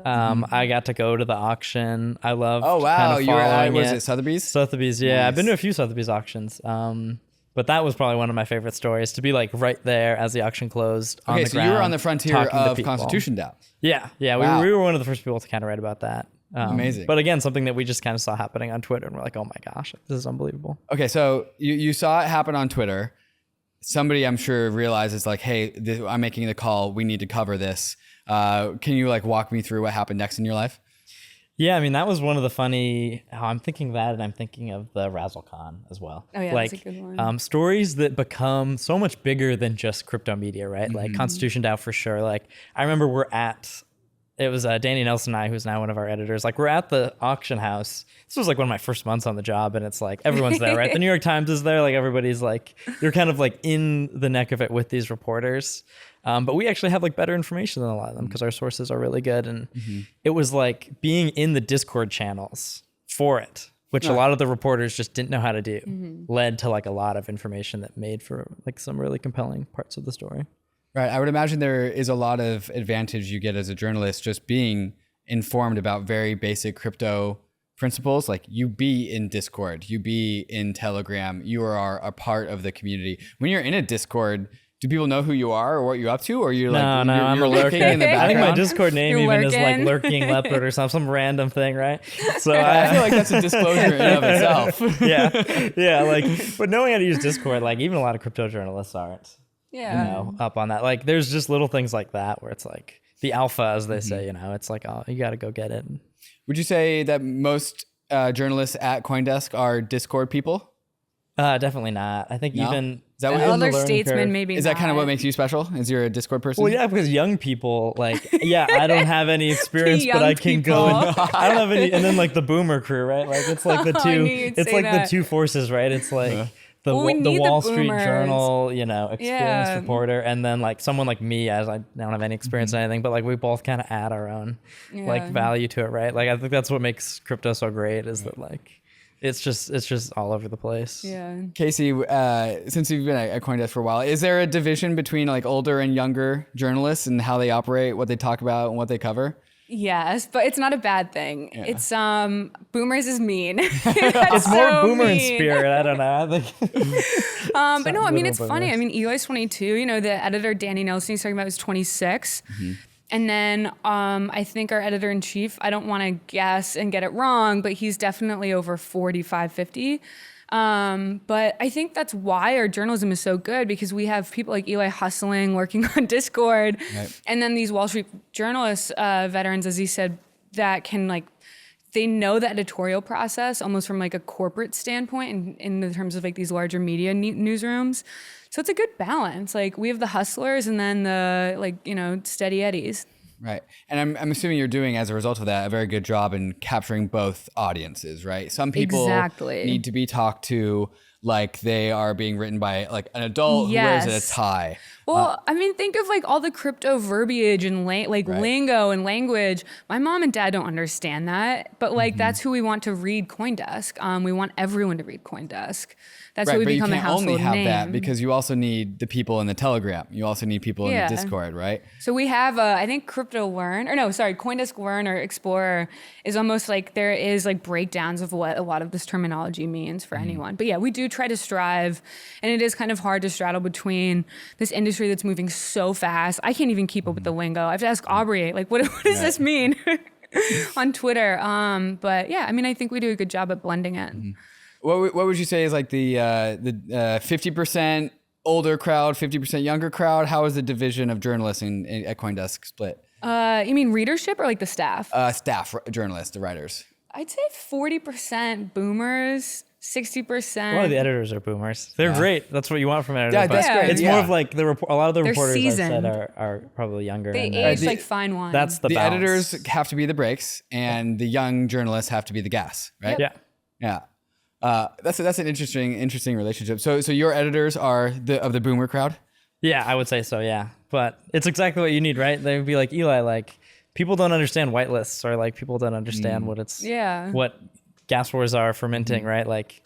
B: I got to go to the auction. I love.
A: Oh wow,
B: kind of
A: you were at, was it Sotheby's?
B: Sotheby's, yeah. Nice. I've been to a few Sotheby's auctions. But that was probably one of my favorite stories, to be like right there as the auction closed on the ground.
A: You were on the frontier of Constitution DAO.
B: Yeah. Wow. We were one of the first people to kind of write about that.
A: Amazing.
B: But again, something that we just kind of saw happening on Twitter, and we're like, oh my gosh, this is unbelievable.
A: Okay, so you saw it happen on Twitter. Somebody, I'm sure, realizes like, hey, I'm making the call. We need to cover this. Can you like walk me through what happened next in your life?
B: Yeah, I mean, that was one of the funny, I'm thinking that, and I'm thinking of the RazzleCon as well.
C: Oh yeah,
B: like,
C: that's a good one.
B: Stories that become so much bigger than just crypto media, right? Like Constitution DAO for sure. Like, I remember it was Danny Nelson and I, who's now one of our editors, like we're at the auction house. This was like one of my first months on the job, and it's like everyone's there, right? The New York Times is there, like everybody's like, you're kind of like in the neck of it with these reporters. But we actually have like better information than a lot of them because our sources are really good. And it was like being in the Discord channels for it, which a lot of the reporters just didn't know how to do, led to like a lot of information that made for like some really compelling parts of the story.
A: Right. I would imagine there is a lot of advantage you get as a journalist just being informed about very basic crypto principles. Like, you be in Discord, you be in Telegram, you are a part of the community. When you're in a Discord, do people know who you are or what you're up to? Or you're like, you're lurking in the background?
B: I think my Discord name is like Lurking Leopard or some random thing, right? So
A: I feel like that's a disclosure in and of itself.
B: Yeah. Like, but knowing how to use Discord, like even a lot of crypto journalists aren't, up on that. Like, there's just little things like that where it's like the alpha, as they say, it's like, oh, you got to go get it.
A: Would you say that most journalists at Coindesk are Discord people?
B: Definitely not. I think even
A: is that what
C: other statesmen maybe.
A: Is that kind of what makes you special? Is you're a Discord person?
B: Well, yeah, because young people, like, I don't have any experience, but I can go. And, I don't have any, and then like the boomer crew, right? Like, it's like the two. It's like the two forces, right? It's like the Wall Street Journal, experienced reporter, and then like someone like me, as I don't have any experience in anything, but like we both kind of add our own like value to it, right? Like, I think that's what makes crypto so great, is that like. It's just all over the place.
C: Yeah.
A: Casey, since you've been at Coindesk for a while, is there a division between like older and younger journalists and how they operate, what they talk about, and what they cover?
C: Yes, but it's not a bad thing. Yeah. It's boomers is mean.
B: It's more boomer in spirit. I don't know. I think.
C: But no, I mean, it's funny. I mean, Eli's 22. The editor Danny Nelson he's talking about is 26. And then I think our editor-in-chief, I don't want to guess and get it wrong, but he's definitely over 45, 50. But I think that's why our journalism is so good, because we have people like Eli hustling, working on Discord, and then these Wall Street journalists, veterans, as he said, that can like, they know the editorial process almost from like a corporate standpoint in the terms of like these larger media newsrooms. So it's a good balance. Like, we have the hustlers and then the steady eddies.
A: Right. And I'm assuming you're doing, as a result of that, a very good job in capturing both audiences, right? Some people need to be talked to. like they are being written by like an adult who wears a tie.
C: Well, I mean, think of like all the crypto verbiage and lingo and language. My mom and dad don't understand that, but like that's who we want to read Coindesk. We want everyone to read Coindesk. That's who we become a household name.
A: But you can't only have that because you also need the people in the Telegram. You also need people in the Discord, right?
C: So we have, I think Coindesk Learn or Explorer is almost like there is like breakdowns of what a lot of this terminology means for anyone. But yeah, we do try to strive, and it is kind of hard to straddle between this industry that's moving so fast. I can't even keep up with the lingo. I have to ask Aubrey, like, what does this mean on Twitter? But yeah, I mean, I think we do a good job at blending it.
A: What would you say is like the 50% older crowd, 50% younger crowd? How is the division of journalists at Coindesk split?
C: You mean readership or like the staff?
A: Staff, journalists, the writers.
C: I'd say 40% boomers, 60%.
B: A lot of the editors are boomers. They're great. That's what you want from editors.
A: Yeah, that's great.
B: It's more of like a lot of the
C: They're
B: reporters
C: seasoned.
B: I've said are probably younger.
C: They age like fine wine.
B: That's the balance.
A: Editors have to be the brakes, and the young journalists have to be the gas, right?
C: Yep.
B: Yeah.
A: That's an interesting relationship. So your editors are of the boomer crowd?
B: Yeah, I would say so, yeah. But it's exactly what you need, right? They would be like, Eli, like, people don't understand whitelists, or like people don't understand what gas wars are for minting, right? Like,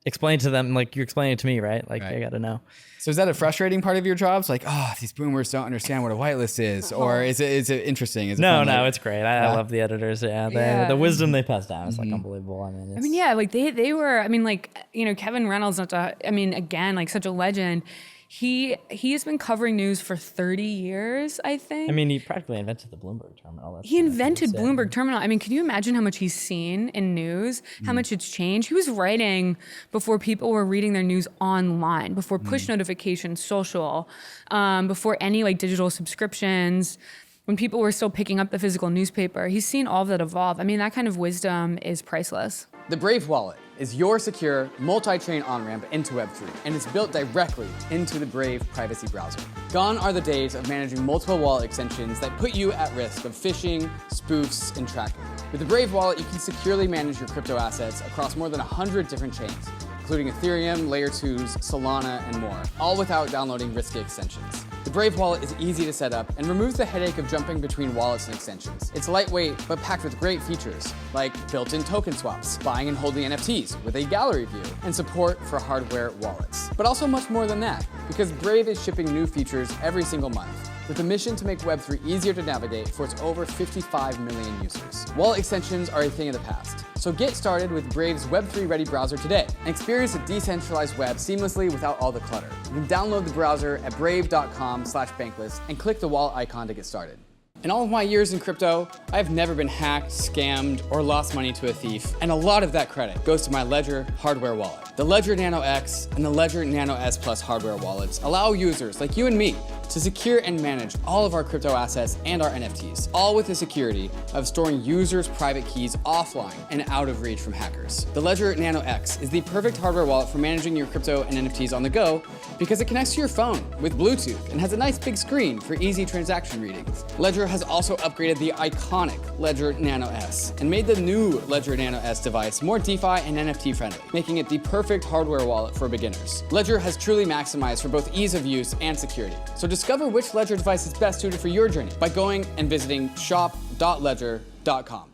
B: explain to them, like you're explaining it to me, right? Like, I got to know. So
A: is that a frustrating part of your job? It's like, these boomers don't understand what a whitelist is, or is it interesting? Is it
B: no, it's great. I love the editors. Yeah, the wisdom they pass down is like unbelievable. I mean,
C: like they were. I mean, like Kevin Reynolds. Again, like such a legend. He has been covering news for 30 years, I think.
B: I mean, he practically invented the Bloomberg terminal.
C: He invented Bloomberg terminal. I mean, can you imagine how much he's seen in news, how much it's changed? He was writing before people were reading their news online, before push notifications, social, before any like digital subscriptions, when people were still picking up the physical newspaper. He's seen all of that evolve. I mean, that kind of wisdom is priceless.
A: The Brave Wallet is your secure multi-chain on-ramp into Web3, and it's built directly into the Brave privacy browser. Gone are the days of managing multiple wallet extensions that put you at risk of phishing, spoofs, and tracking. With the Brave Wallet, you can securely manage your crypto assets across more than 100 different chains, including Ethereum, Layer 2s, Solana, and more, all without downloading risky extensions. The Brave Wallet is easy to set up and removes the headache of jumping between wallets and extensions. It's lightweight, but packed with great features, like built-in token swaps, buying and holding NFTs with a gallery view, and support for hardware wallets. But also much more than that, because Brave is shipping new features every single month, with a mission to make Web3 easier to navigate for its over 55 million users. Wallet extensions are a thing of the past, so get started with Brave's Web3 ready browser today and experience a decentralized web seamlessly without all the clutter. You can download the browser at brave.com/bankless and click the wallet icon to get started. In all of my years in crypto, I have never been hacked, scammed, or lost money to a thief, and a lot of that credit goes to my Ledger hardware wallet. The Ledger Nano X and the Ledger Nano S Plus hardware wallets allow users like you and me to secure and manage all of our crypto assets and our NFTs, all with the security of storing users' private keys offline and out of reach from hackers. The Ledger Nano X is the perfect hardware wallet for managing your crypto and NFTs on the go because it connects to your phone with Bluetooth and has a nice big screen for easy transaction readings. Ledger has also upgraded the iconic Ledger Nano S and made the new Ledger Nano S device more DeFi and NFT friendly, making it the perfect hardware wallet for beginners. Ledger has truly maximized for both ease of use and security. So discover which Ledger device is best suited for your journey by going and visiting shop.ledger.com.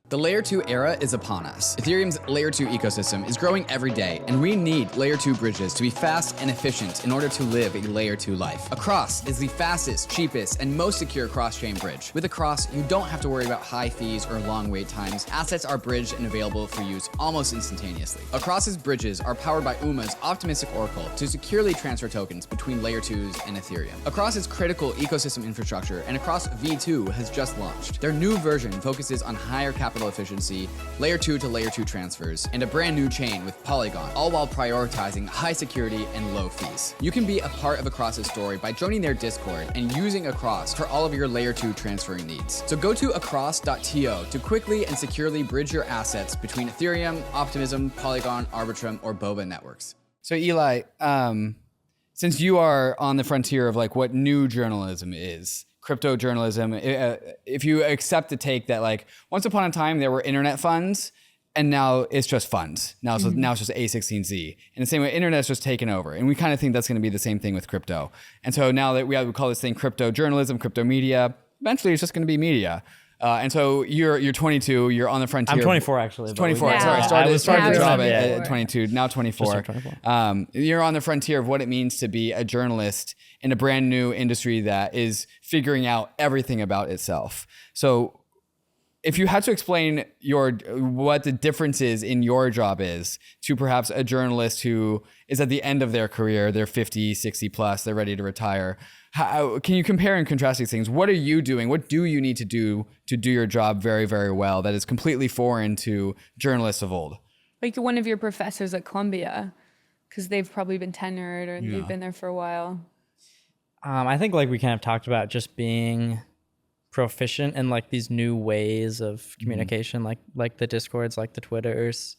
A: The Layer 2 era is upon us. Ethereum's Layer 2 ecosystem is growing every day, and we need Layer 2 bridges to be fast and efficient in order to live a Layer 2 life. Across is the fastest, cheapest, and most secure cross-chain bridge. With Across, you don't have to worry about high fees or long wait times. Assets are bridged and available for use almost instantaneously. Across's bridges are powered by UMA's optimistic oracle to securely transfer tokens between Layer 2s and Ethereum. Across is critical ecosystem infrastructure, and Across V2 has just launched. Their new version focuses on higher capital efficiency, Layer 2 to Layer 2 transfers, and a brand new chain with Polygon, all while prioritizing high security and low fees. You can be a part of Across's story by joining their Discord and using Across for all of your Layer 2 transferring needs. So go to across.to to quickly and securely bridge your assets between Ethereum, Optimism, Polygon, Arbitrum, or Boba networks. So Eli, since you are on the frontier of like what new journalism is, crypto journalism, if you accept the take that like once upon a time there were internet funds and now it's just funds. Now it's just A16Z. And the same way, internet's just taken over. And we kind of think that's going to be the same thing with crypto. And so now that we call this thing crypto journalism, crypto media, eventually it's just going to be media. And so you're 22, you're on the frontier.
B: I'm 24 actually.
A: 24.
C: Yeah.
A: Sorry, started the job
C: Yeah.
A: at 22, now 24.
B: 24.
A: You're on the frontier of what it means to be a journalist in a brand new industry that is figuring out everything about itself. So if you had to explain what the difference is in your job is to perhaps a journalist who is at the end of their career, they're 50, 60 plus, they're ready to retire. How can you compare and contrast these things? What are you doing? What do you need to do your job very, very well that is completely foreign to journalists of old?
C: Like one of your professors at Columbia, because they've probably been tenured or they've been there for a while.
B: I think like we kind of talked about just being proficient in like these new ways of communication, like the Discords, like the Twitters.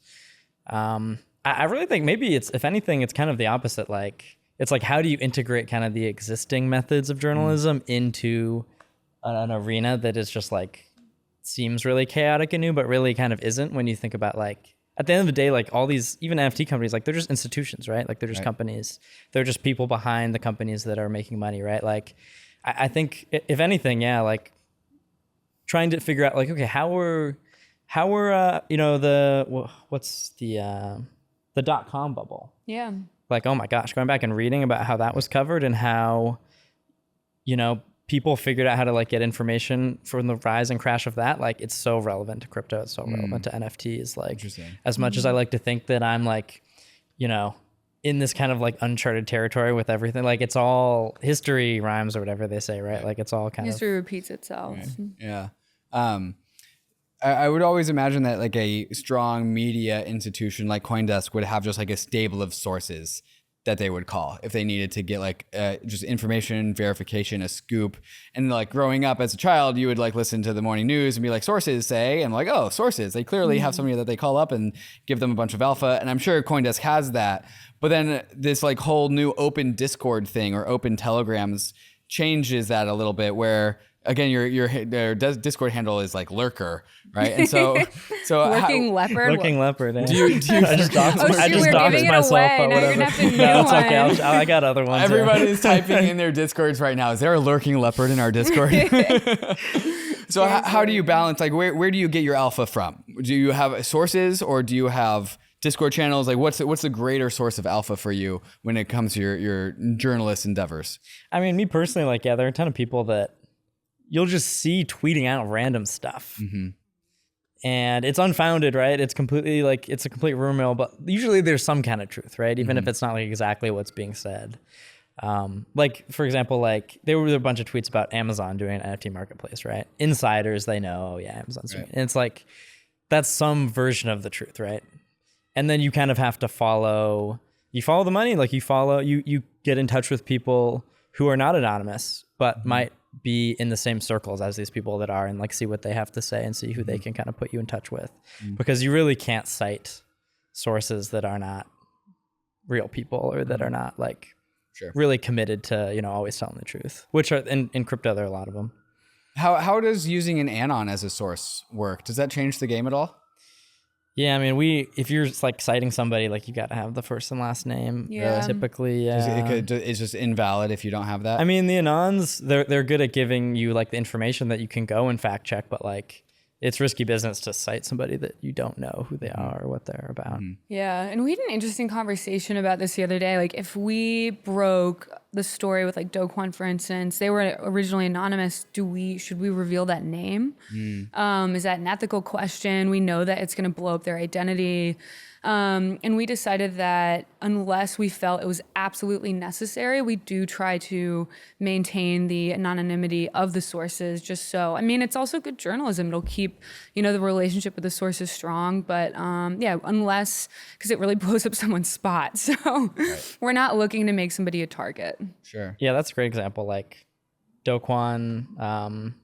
B: I really think maybe it's, if anything, it's kind of the opposite. Like it's like, how do you integrate kind of the existing methods of journalism into an arena that is just like, seems really chaotic and new, but really kind of isn't when you think about like, at the end of the day, like all these, even NFT companies, like they're just institutions, right? Like they're just companies. They're just people behind the companies that are making money, right? Like I think if anything, like trying to figure out like, okay, how were what's the .com bubble?
C: Yeah.
B: Like, oh my gosh, going back and reading about how that was covered and how, people figured out how to like get information from the rise and crash of that. Like it's so relevant to crypto. It's so relevant to NFTs. Like as much as I like to think that I'm like, in this kind of like uncharted territory with everything, like it's all history rhymes or whatever they say, right? Like it's all kind
C: History repeats itself.
A: Yeah. I would always imagine that like a strong media institution like Coindesk would have just like a stable of sources that they would call if they needed to get like just information, verification, a scoop. And like growing up as a child, you would like listen to the morning news and be like, sources say, and like, oh, sources. They clearly have somebody that they call up and give them a bunch of alpha. And I'm sure Coindesk has that. But then this like whole new open Discord thing or open Telegrams changes that a little bit where, again, their Discord handle is like lurker, right? And so
C: Lurking leopard.
B: Lurking leopard. Yeah.
A: do you
B: I just doxed
C: we're giving it
B: myself,
C: away.
B: but
C: Now
B: whatever.
C: you're gonna have to
B: No, it's
C: new
B: okay.
C: one.
B: I got other ones.
A: Everybody's typing in their Discords right now. Is there a lurking leopard in our Discord? So how do you balance? Like, where do you get your alpha from? Do you have sources or do you have Discord channels? Like, what's the greater source of alpha for you when it comes to your journalist endeavors?
B: I mean, me personally, like, there are a ton of people that you'll just see tweeting out random stuff. And it's unfounded, right? It's completely like, it's a complete rumor mill, but usually there's some kind of truth, right? Even if it's not like exactly what's being said. Like, for example, like there were a bunch of tweets about Amazon doing an NFT marketplace, right? Insiders, they know, oh yeah, Amazon's doing it. And it's like, that's some version of the truth, right? And then you kind of have to follow the money. Like you get in touch with people who are not anonymous, but might be in the same circles as these people that are, and like see what they have to say and see who they can kind of put you in touch with, because you really can't cite sources that are not real people or that are not like really committed to, always telling the truth, which are in crypto, there are a lot of them.
A: How does using an Anon as a source work? Does that change the game at all?
B: Yeah, I mean, if you're like citing somebody, like you got to have the first and last name.
C: Yeah.
B: Typically,
A: It's just invalid if you don't have that.
B: I mean, the Anons, they're good at giving you like the information that you can go and fact check, but like it's risky business to cite somebody that you don't know who they are or what they're about.
C: Yeah, and we had an interesting conversation about this the other day. Like, if we broke the story with like Kwon, for instance, they were originally anonymous. Should we reveal that name? Is that an ethical question? We know that it's going to blow up their identity. And we decided that unless we felt it was absolutely necessary, we do try to maintain the anonymity of the sources, just so, I mean, it's also good journalism. It'll keep, the relationship with the sources strong, but unless, because it really blows up someone's spot. So we're not looking to make somebody a target.
A: Sure.
B: Yeah, that's a great example. Like Kwon,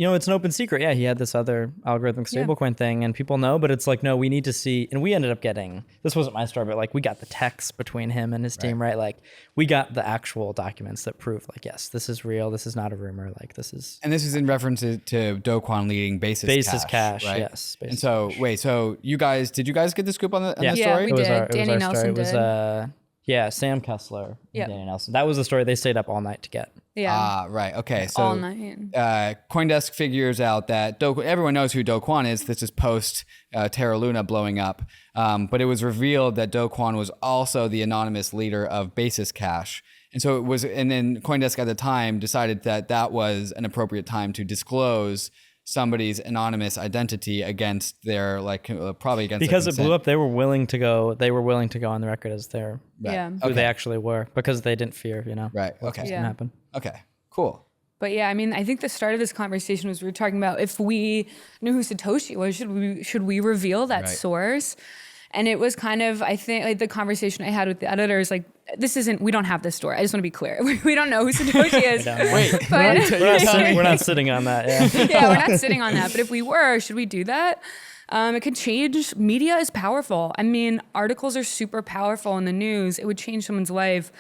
B: it's an open secret. Yeah, he had this other algorithmic stablecoin thing, and people know, but it's like, no, we need to see. And we ended up getting, this wasn't my story, but like we got the text between him and his team, right? Like we got the actual documents that prove like, yes, this is real. This is not a rumor. Like this is.
A: And this is in reference to Do Kwon leading Basis Cash, right?
B: Yes.
A: And so, so did you guys get the scoop on the story?
C: Yeah, we did. Danny
B: It
C: Nelson
B: was
C: did.
B: Sam Kessler and Danny Nelson. That was the story they stayed up all night to get.
C: Yeah.
A: Right. Okay. So
C: all night.
A: Coindesk figures out that everyone knows who Do Kwon is. This is post Terra Luna blowing up. But it was revealed that Do Kwon was also the anonymous leader of Basis Cash. And so it was, and then Coindesk at the time decided that that was an appropriate time to disclose somebody's anonymous identity against their probably against
B: because it blew up. They were willing to go on the record as their who they actually were, because they didn't fear,
A: right.
B: what's
A: Okay.
B: gonna happen.
A: Okay, cool.
C: But yeah, I mean, I think the start of this conversation was we were talking about if we knew who Satoshi was, should we reveal that source? And it was kind of, I think, like the conversation I had with the editors, like, we don't have this story. I just want to be clear. We don't know who Satoshi is.
A: Wait,
B: we're not sitting on that. Yeah.
C: Yeah, we're not sitting on that. But if we were, should we do that? It could change. Media is powerful. I mean, articles are super powerful in the news. It would change someone's life.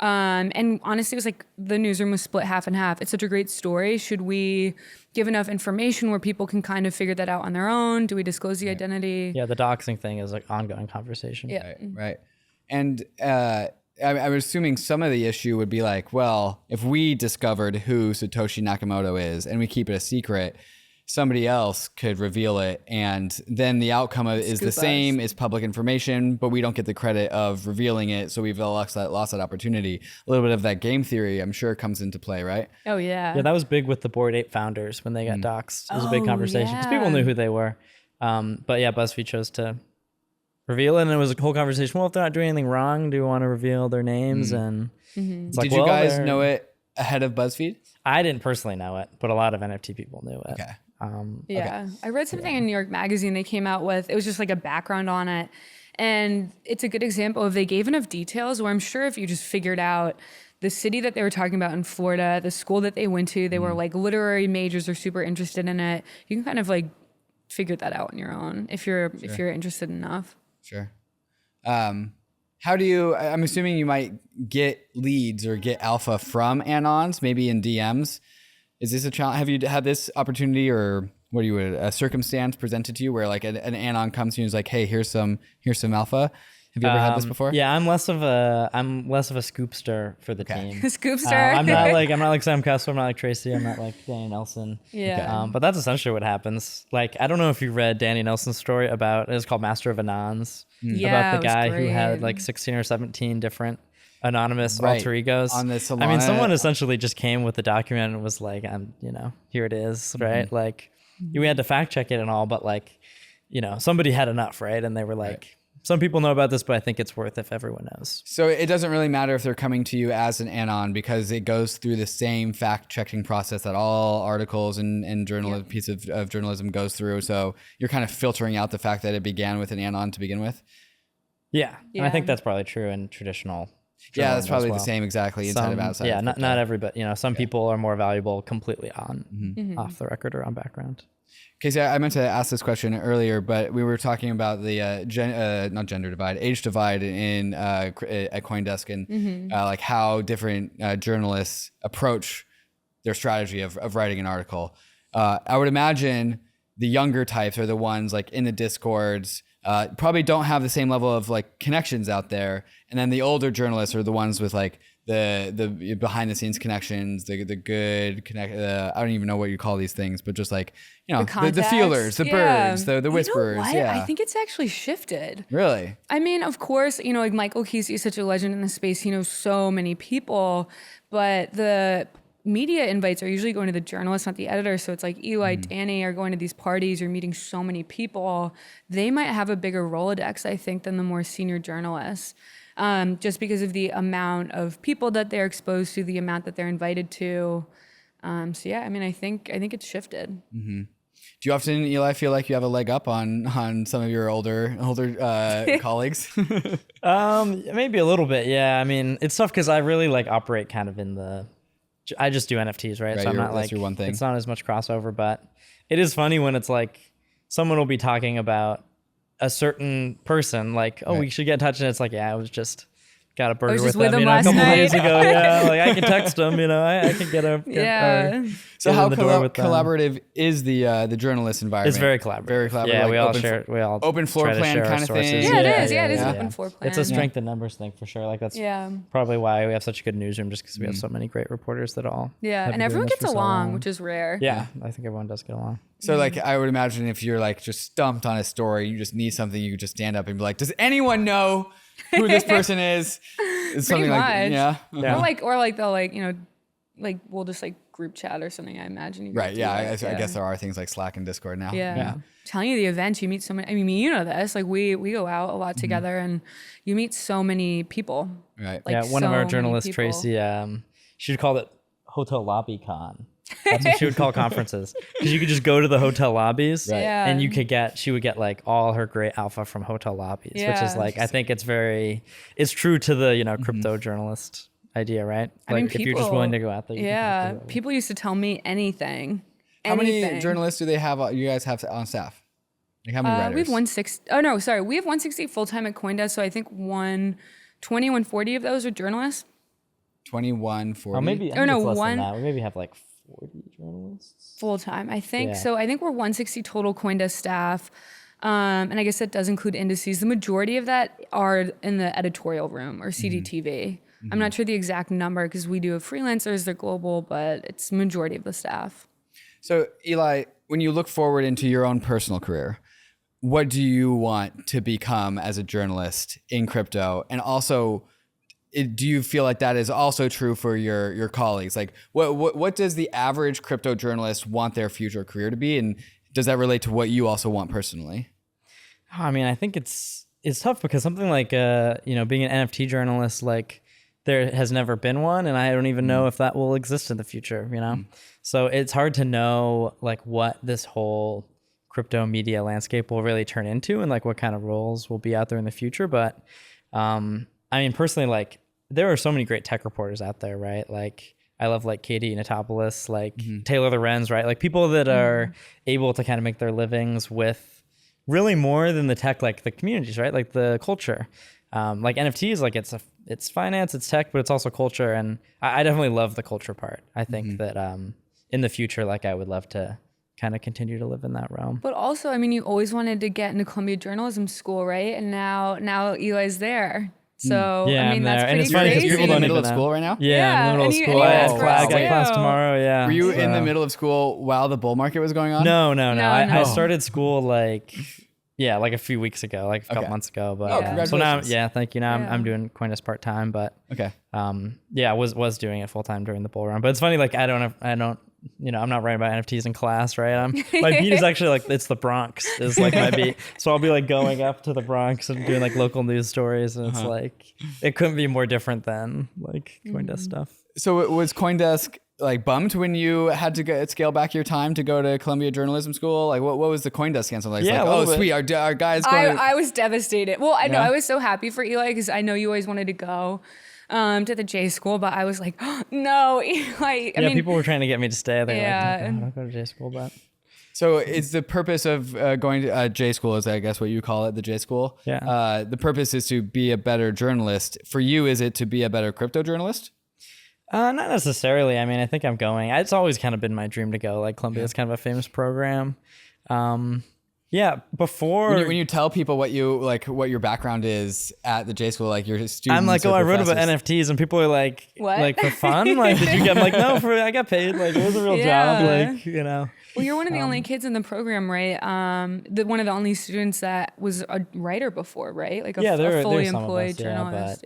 C: And honestly, it was like the newsroom was split half and half. It's such a great story. Should we give enough information where people can kind of figure that out on their own? Do we disclose the identity?
B: Yeah, the doxing thing is like ongoing conversation.
C: Yeah.
A: Right. And I'm assuming some of the issue would be like, well, if we discovered who Satoshi Nakamoto is and we keep it a secret, somebody else could reveal it, and then the outcome is the same as public information, but we don't get the credit of revealing it, so we've lost that opportunity. A little bit of that game theory, I'm sure, comes into play, right?
C: Oh, yeah.
B: Yeah, that was big with the Bored Ape founders when they got doxxed. It was a big conversation because people knew who they were. But yeah, BuzzFeed chose to reveal it, and it was a whole conversation. Well, if they're not doing anything wrong, do we want to reveal their names? And it's like,
A: did you guys know it ahead of BuzzFeed?
B: I didn't personally know it, but a lot of NFT people knew it.
A: Okay.
C: I read something in New York Magazine they came out with. It was just like a background on it. And it's a good example of they gave enough details where I'm sure if you just figured out the city that they were talking about in Florida, the school that they went to, they were like literary majors are super interested in it. You can kind of like figure that out on your own if you're interested enough.
A: Sure. How do you, I'm assuming you might get leads or get alpha from Anons, maybe in DMs. Is this a challenge? Have you had this opportunity, or what do you, a circumstance presented to you where like an Anon comes to you and is like, hey, here's some alpha? Have you ever had this before?
B: Yeah, I'm less of a scoopster for the team.
C: Scoopster.
B: I'm not like Sam Kessler. I'm not like Tracy. I'm not like Danny Nelson.
C: Yeah.
B: But that's essentially what happens. Like, I don't know if you read Danny Nelson's story it's called Master of Anons.
C: Yeah,
B: about the guy who had
C: great.
B: like 16 or 17 different anonymous alter egos.
A: On this
B: I mean, someone essentially just came with the document and was like, here it is, right? Like, we had to fact check it and all, but like, somebody had enough, right? And they were like, some people know about this, but I think it's worth if everyone knows.
A: So it doesn't really matter if they're coming to you as an Anon, because it goes through the same fact-checking process that all articles and piece of journalism goes through. So you're kind of filtering out the fact that it began with an Anon to begin with.
B: Yeah. And I think that's probably true in traditional.
A: Yeah, that's probably the same exactly inside of outside.
B: Yeah, not everybody. Some people are more valuable completely on off the record or on background.
A: Casey, I meant to ask this question earlier, but we were talking about the not gender divide, age divide at Coindesk, and like how different journalists approach their strategy of writing an article. I would imagine the younger types are the ones like in the Discords, probably don't have the same level of like connections out there, and then the older journalists are the ones with like the behind the scenes connections, the good connect. I don't even know what you call these things, but just like the feelers, the birds, the whisperers.
C: You know what?
A: Yeah,
C: I think it's actually shifted.
A: Really?
C: I mean, of course, like Michael Casey is such a legend in the space. He knows so many people, but the media invites are usually going to the journalists, not the editor. So it's like Eli, Danny are going to these parties. You're meeting so many people. They might have a bigger Rolodex, I think, than the more senior journalists. Just because of the amount of people that they're exposed to, the amount that they're invited to. So yeah, I mean, I think it's shifted.
A: Mm-hmm. Do you often, Eli, feel like you have a leg up on some of your older colleagues?
B: Maybe a little bit, yeah. I mean, it's tough because I really like operate kind of in the I just do NFTs, right? So I'm not
A: that's your one thing.
B: It's not as much crossover, but it is funny when it's like someone will be talking about a certain person, like, oh, we should get in touch, and it's like, yeah, I was just got a burger with them, a couple days ago. Yeah, like I can text them, I can get a
A: So how collaborative is the journalist environment?
B: It's very collaborative.
A: Very collaborative.
B: Yeah,
A: like
B: we all
A: open floor plan kind of thing.
C: Yeah, it is. Yeah, it is an open floor plan.
B: It's a strength in numbers thing for sure. Like that's probably why we have such a good newsroom, just because we have so many great reporters that all
C: and everyone gets along, which is rare.
B: Yeah, I think everyone does get along.
A: So like I would imagine if you're like just stumped on a story, you just need something, you just stand up and be like, does anyone know who this person is? It's something like
C: or like they'll like, like we'll just like group chat or something, I imagine.
A: Right. Yeah. I guess there are things like Slack and Discord now.
C: Yeah. Telling you the events, you meet so many, I mean, you know this, like we go out a lot together and you meet so many people.
A: Right.
B: Like one of our journalists, Tracy, she would call it Hotel Lobby Con. That's what she would call conferences, because you could just go to the hotel lobbies and she would get like all her great alpha from hotel lobbies, which is like, I think it's true to the, crypto journalist idea, right?
C: I mean,
B: if you're just willing to go out there.
C: Yeah. People used to tell me anything.
A: How many journalists do they have? You guys have on staff? Like how many writers?
C: We have 160. Oh no, sorry. We have 160 full-time at Coindesk. So I think 120, 140 of those are journalists.
A: 21, 40.
B: Oh, maybe. Or no, we maybe have like 40 journalists
C: full-time, I think. So I think we're 160 total Coindesk staff. And I guess that does include indices. The majority of that are in the editorial room or CDTV. I'm not sure the exact number because we do have freelancers, they're global, but it's majority of the staff.
A: So Eli, when you look forward into your own personal career, what do you want to become as a journalist in crypto? And also, do you feel like that is also true for your colleagues? Like what does the average crypto journalist want their future career to be? And does that relate to what you also want personally?
B: I mean, I think it's tough because something like, being an NFT journalist, like there has never been one. And I don't even know if that will exist in the future, So it's hard to know like what this whole crypto media landscape will really turn into and like what kind of roles will be out there in the future. But, I mean, personally, like there are so many great tech reporters out there, right? Like I love like Katie Natopoulos, like Taylor Lorenz, right? Like people that are able to kind of make their livings with really more than the tech, like the communities, right? Like the culture. Like NFTs, like it's finance, it's tech, but it's also culture. And I definitely love the culture part. I think that in the future, like I would love to kind of continue to live in that realm.
C: But also, I mean, you always wanted to get into Columbia Journalism School, right? And now Eli's there. So, I mean, that's pretty crazy.
A: You're in the middle of school right now?
B: Yeah, I'm in the middle of school. I got class tomorrow, yeah.
A: Were you in the middle of school while the bull market was going on?
B: No. I started school like a few weeks ago, like a couple months ago. But
A: congratulations.
B: So now, thank you. Now I'm doing Coindesk part-time, but I was doing it full-time during the bull run. But it's funny, like I don't I'm not writing about NFTs in class, right? My beat is actually like, it's the Bronx is like my beat. So I'll be like going up to the Bronx and doing like local news stories. And it's like, it couldn't be more different than like Coindesk stuff.
A: So was Coindesk like bummed when you had to scale back your time to go to Columbia Journalism School? Like what was the Coindesk answer like?
B: Yeah,
A: like, sweet, our guys going.
C: I was devastated. Well, I know I was so happy for Eli because I know you always wanted to go to the J school, but I was like, oh, no, Eli. I mean,
B: people were trying to get me to stay. They're like, no, don't go to J school, but.
A: So it's the purpose of going to J school is, I guess, what you call it, the J school.
B: Yeah.
A: The purpose is to be a better journalist. For you, is it to be a better crypto journalist?
B: Not necessarily. I mean, I think I'm going. It's always kind of been my dream to go. Like Columbia is kind of a famous program. Before
A: when you tell people what your background is at the J school, like your students,
B: I'm like, I wrote about NFTs, and people are like,
C: what?
B: Like for fun? Like, did you get? I'm like, no, I got paid. Like, it was a real job. Like,
C: Well, you're one of the only kids in the program, right? One of the only students that was a writer before, right? Like a fully employed journalist.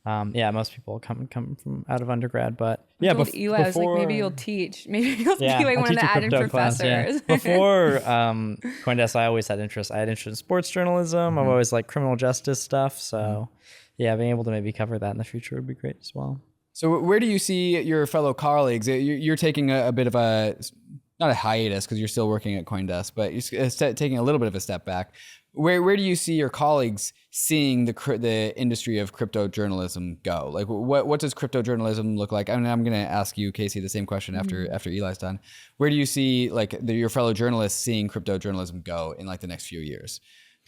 B: Most people come from out of undergrad, but
C: Eli, I was like, maybe you'll teach. Maybe you'll be like one of the adjunct professors.
B: Before Coindesk, I always had interest. I had interest in sports journalism. I've always liked criminal justice stuff. So, being able to maybe cover that in the future would be great as well.
A: So, where do you see your fellow colleagues? You're taking a bit of not a hiatus because you're still working at Coindesk, but you're taking a little bit of a step back. Where do you see your colleagues seeing the industry of crypto journalism go? Like, what does crypto journalism look like? I mean, I'm going to ask you, Casey, the same question after Eli's done. Where do you see like your fellow journalists seeing crypto journalism go in like the next few years?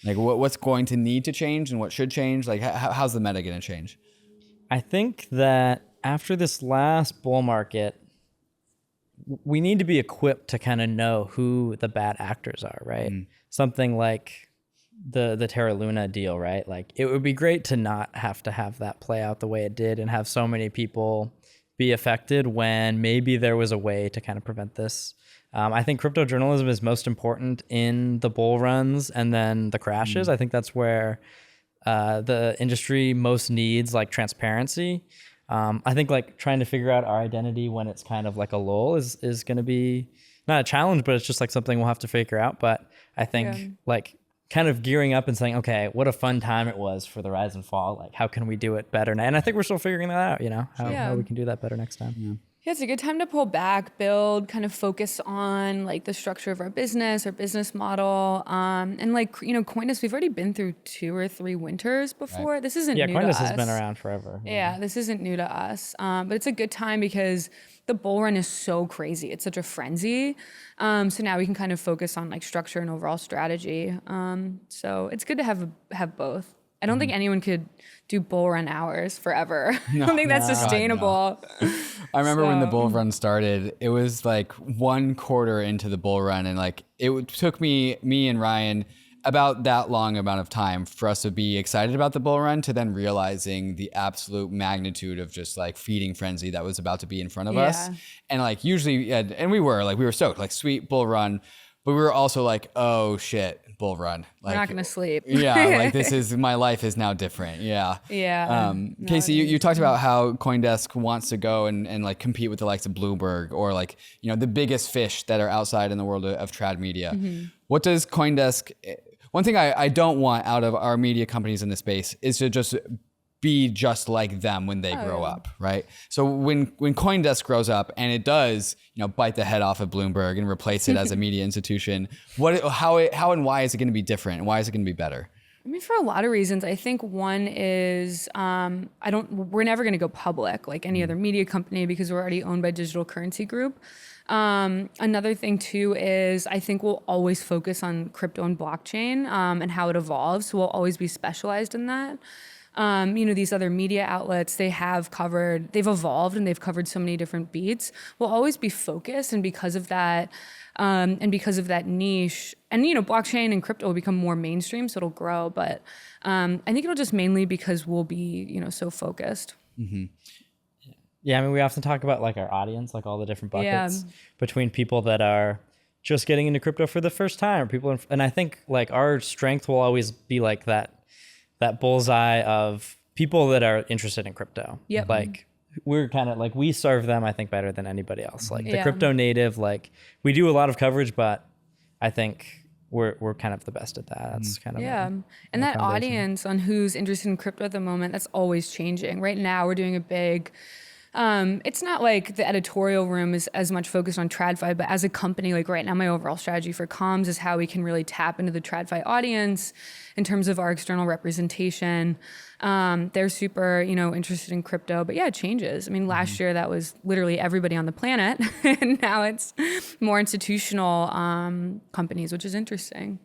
A: Like, what's going to need to change and what should change? Like, how's the meta going to change?
B: I think that after this last bull market, we need to be equipped to kind of know who the bad actors are, right? Something like the Terra Luna deal, right? Like it would be great to not have to have that play out the way it did and have so many people be affected when maybe there was a way to kind of prevent this. I think crypto journalism is most important in the bull runs and then the crashes. I think that's where the industry most needs like transparency. I think like trying to figure out our identity when it's kind of like a lull is going to be not a challenge, but it's just like something we'll have to figure out. But I think like kind of gearing up and saying, okay, what a fun time it was for the rise and fall. Like, how can we do it better? And I think we're still figuring that out, you know, how we can do that better next time.
C: Yeah, it's a good time to pull back, build, kind of focus on like the structure of our business model. And like, you know, Coindesk, we've already been through 2 or 3 winters before. Right. This isn't new to us.
B: Yeah, Coindesk has been around forever.
C: Yeah, this isn't new to us. But it's a good time because the bull run is so crazy. It's such a frenzy. So now we can kind of focus on like structure and overall strategy. So it's good to have both. I don't think anyone could do bull run hours forever. I don't think that's sustainable.
A: No. I remember when the bull run started, it was like 1 quarter into the bull run. And like, it took me and Ryan about that long amount of time for us to be excited about the bull run to then realizing the absolute magnitude of just like feeding frenzy that was about to be in front of us. And like usually, and we were stoked, like sweet bull run, but we were also like, oh shit, bull run. Like,
C: we're not going to sleep.
A: Like my life is now different. Casey, you talked about how Coindesk wants to go and like compete with the likes of Bloomberg or like, you know, the biggest fish that are outside in the world of TradMedia. What does Coindesk, one thing I don't want out of our media companies in this space is to just be just like them when they grow up, right? So when Coindesk grows up and it does, you know, bite the head off of Bloomberg and replace it as a media institution, how and why is it going to be different, and why is it going to be better?
C: I mean, for a lot of reasons. I think one is we're never going to go public like any other media company because we're already owned by Digital Currency Group. Another thing too is I think we'll always focus on crypto and blockchain and how it evolves. So we'll always be specialized in that. You know, these other media outlets, they've evolved and they've covered so many different beats. We'll always be focused, and because of that niche, and you know, blockchain and crypto will become more mainstream, so it'll grow. But I think it'll just mainly because we'll be, you know, so focused.
B: Yeah, I mean, we often talk about like our audience, like all the different buckets between people that are just getting into crypto for the first time, or people, and I think like our strength will always be like that bullseye of people that are interested in crypto. Like we're kind of like, we serve them, I think, better than anybody else. Like the crypto native, like we do a lot of coverage, but I think we're kind of the best at that. That's kind of
C: and that audience on who's interested in crypto at the moment, that's always changing. Right now we're doing a big it's not like the editorial room is as much focused on TradFi, but as a company, like right now, my overall strategy for comms is how we can really tap into the TradFi audience in terms of our external representation. They're super, you know, interested in crypto, but yeah, it changes. I mean, last year that was literally everybody on the planet, and now it's more institutional companies, which is interesting.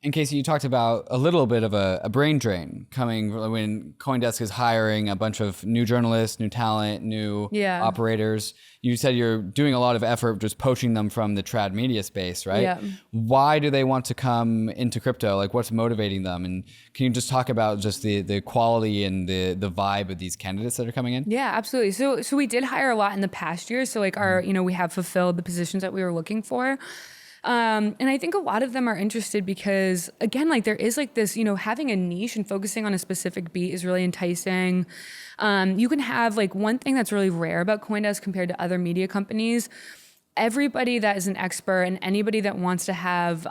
A: And Casey, you talked about a little bit of a brain drain coming when Coindesk is hiring a bunch of new journalists, new talent, new operators. You said you're doing a lot of effort just poaching them from the TradMedia space, right? Why do they want to come into crypto? Like, what's motivating them? And can you just talk about just the quality and the vibe of these candidates that are coming in?
C: Yeah, absolutely. So we did hire a lot in the past year. So like you know, we have fulfilled the positions that we were looking for. And I think a lot of them are interested because, again, like there is like this, you know, having a niche and focusing on a specific beat is really enticing. You can have like one thing that's really rare about Coindesk compared to other media companies. everybody that is an expert and anybody that wants to have,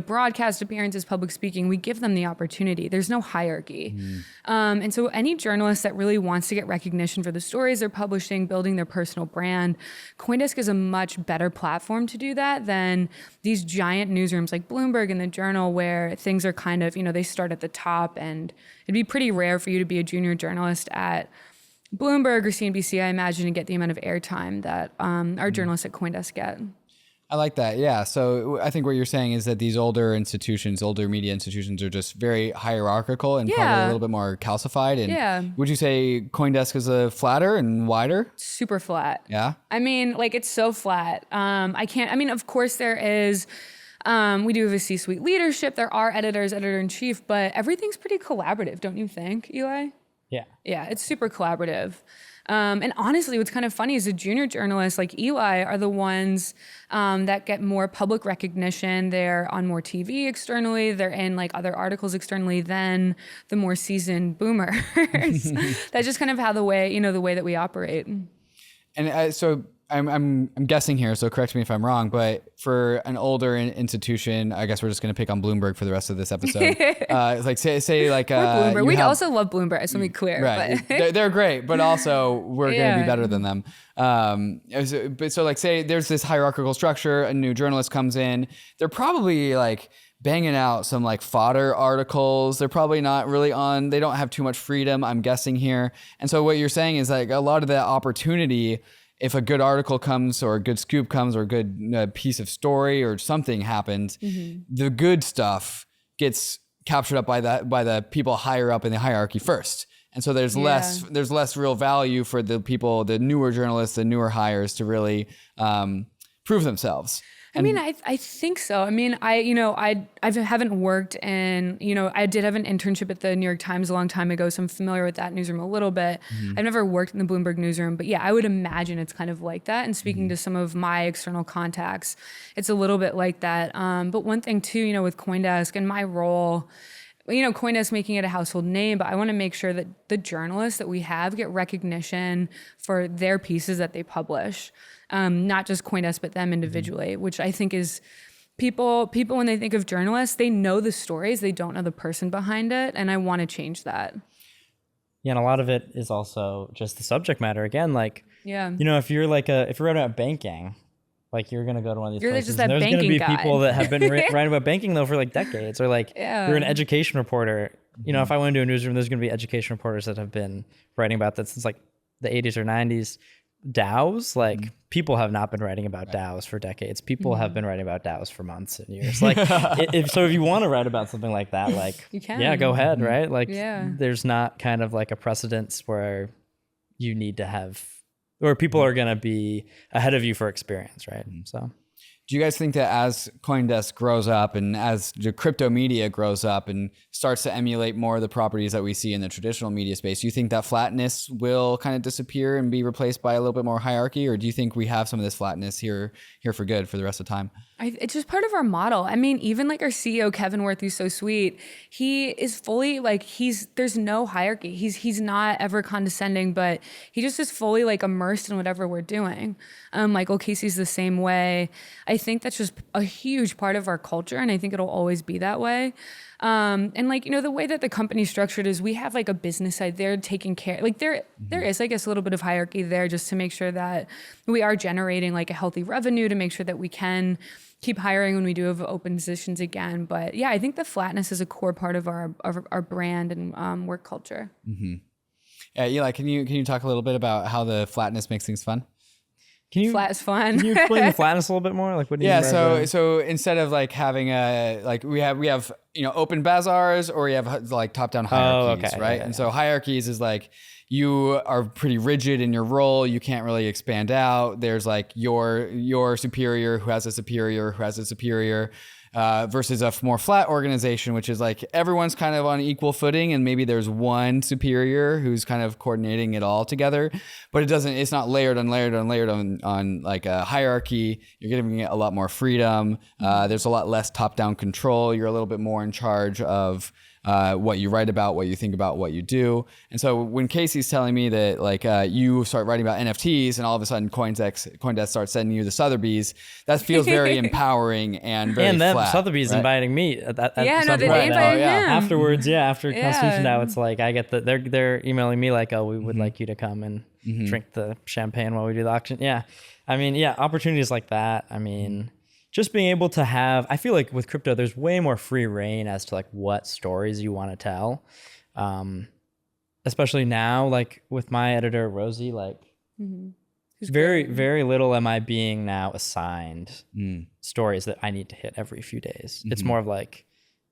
C: broadcast appearances, public speaking, we give them the opportunity. There's no hierarchy. And so any journalist that really wants to get recognition for the stories they're publishing, building their personal brand, Coindesk is a much better platform to do that than these giant newsrooms like Bloomberg and the Journal, where things are kind of, they start at the top, and it'd be pretty rare for you to be a junior journalist at Bloomberg or CNBC, I imagine, to get the amount of airtime that our journalists at Coindesk get.
A: I like that. Yeah. So I think what you're saying is that these older media institutions are just very hierarchical and probably a little bit more calcified. And would you say Coindesk is flatter and wider?
C: Super flat.
A: Yeah.
C: I mean, it's so flat. Of course there is, we do have a C-suite leadership. There are editors, editor-in-chief, but everything's pretty collaborative, don't you think, Eli?
B: Yeah.
C: Yeah, it's super collaborative. And honestly, what's kind of funny is the junior journalists like Eli are the ones that get more public recognition. They're on more TV externally. They're in other articles externally than the more seasoned boomers. That's just kind of how the way that we operate.
A: And so I'm guessing here, so correct me if I'm wrong, but for an older institution, I guess we're just going to pick on Bloomberg for the rest of this episode. Say
C: Bloomberg. We also love Bloomberg. Let's be clear.
A: Right, but they're great, but also we're going to be better than them. Say there's this hierarchical structure. A new journalist comes in. They're probably banging out some fodder articles. They're probably not really they don't have too much freedom, I'm guessing here. And so what you're saying is a lot of that opportunity, if a good article comes or a good scoop comes or a good piece of story or something happens, the good stuff gets captured up by the people higher up in the hierarchy first. And so there's less real value for the people, the newer journalists, the newer hires to really prove themselves.
C: I think so. I haven't worked in, I did have an internship at the New York Times a long time ago, so I'm familiar with that newsroom a little bit. I've never worked in the Bloomberg newsroom, but yeah, I would imagine it's kind of like that. And speaking to some of my external contacts, it's a little bit like that. But one thing too, with Coindesk and my role, Coindesk making it a household name, but I want to make sure that the journalists that we have get recognition for their pieces that they publish. Not just Coindesk, but them individually, which I think is people when they think of journalists, they know the stories, they don't know the person behind it. And I want to change that.
B: Yeah. And a lot of it is also just the subject matter. Again, if you're if you're writing about banking, you're going to go to one of these places.
C: There's
B: going to be
C: guy.
B: people that have been writing about banking though for decades, or you're an education reporter. If I went into a newsroom, there's going to be education reporters that have been writing about that since the 80s or 90s. DAOs, people have not been writing about DAOs for decades. People have been writing about DAOs for months and years. If you want to write about something like that,
C: you can.
B: Yeah, go ahead, right? There's not kind of a precedence where you need to have, or people are going to be ahead of you for experience, right? So.
A: Do you guys think that as Coindesk grows up and as the crypto media grows up and starts to emulate more of the properties that we see in the traditional media space, do you think that flatness will kind of disappear and be replaced by a little bit more hierarchy? Or do you think we have some of this flatness here for good for the rest of the time?
C: It's just part of our model. Even our CEO, Kevin Worth, who's so sweet, he is fully there's no hierarchy. He's not ever condescending, but he just is fully immersed in whatever we're doing. Michael Casey's the same way. I think that's just a huge part of our culture, and I think it'll always be that way. The way that the company's structured is we have a business side there taking care, there is, I guess, a little bit of hierarchy there just to make sure that we are generating a healthy revenue, to make sure that we can keep hiring when we do have open positions again. But yeah, I think the flatness is a core part of our brand and work culture.
A: Mm-hmm. Yeah, Eli, can you talk a little bit about how the flatness makes things fun?
C: Flat is fun.
B: Can you explain the flatness a little bit more? What do you
A: mean?
B: Yeah,
A: so instead of having we have open bazaars, or we have top-down hierarchies, right? And so hierarchies is you are pretty rigid in your role. You can't really expand out. There's your superior who has a superior who has a superior. Versus a more flat organization, which is everyone's kind of on equal footing, and maybe there's one superior who's kind of coordinating it all together, but it's not layered on a hierarchy. You're giving it a lot more freedom. There's a lot less top-down control. You're a little bit more in charge of what you write about, what you think about, what you do. And so when Casey's telling me that like you start writing about NFTs and all of a sudden Coindesk starts sending you the Sotheby's, that feels very empowering and very
B: and then
A: flat.
B: Sotheby's
A: right?
B: inviting me at
C: Yeah, no,
B: some
C: they
B: point.
C: invited him.
B: Afterwards, after Constitution
C: Yeah.
B: DAO, it's like I get they're emailing me like, oh, we would like you to come and drink the champagne while we do the auction. Yeah, I mean, opportunities like that. I mean, just being able to have, I feel like with crypto, there's way more free reign as to like what stories you want to tell. Especially now, like with my editor, Rosie, like very little am I being now assigned stories that I need to hit every few days. It's more of like,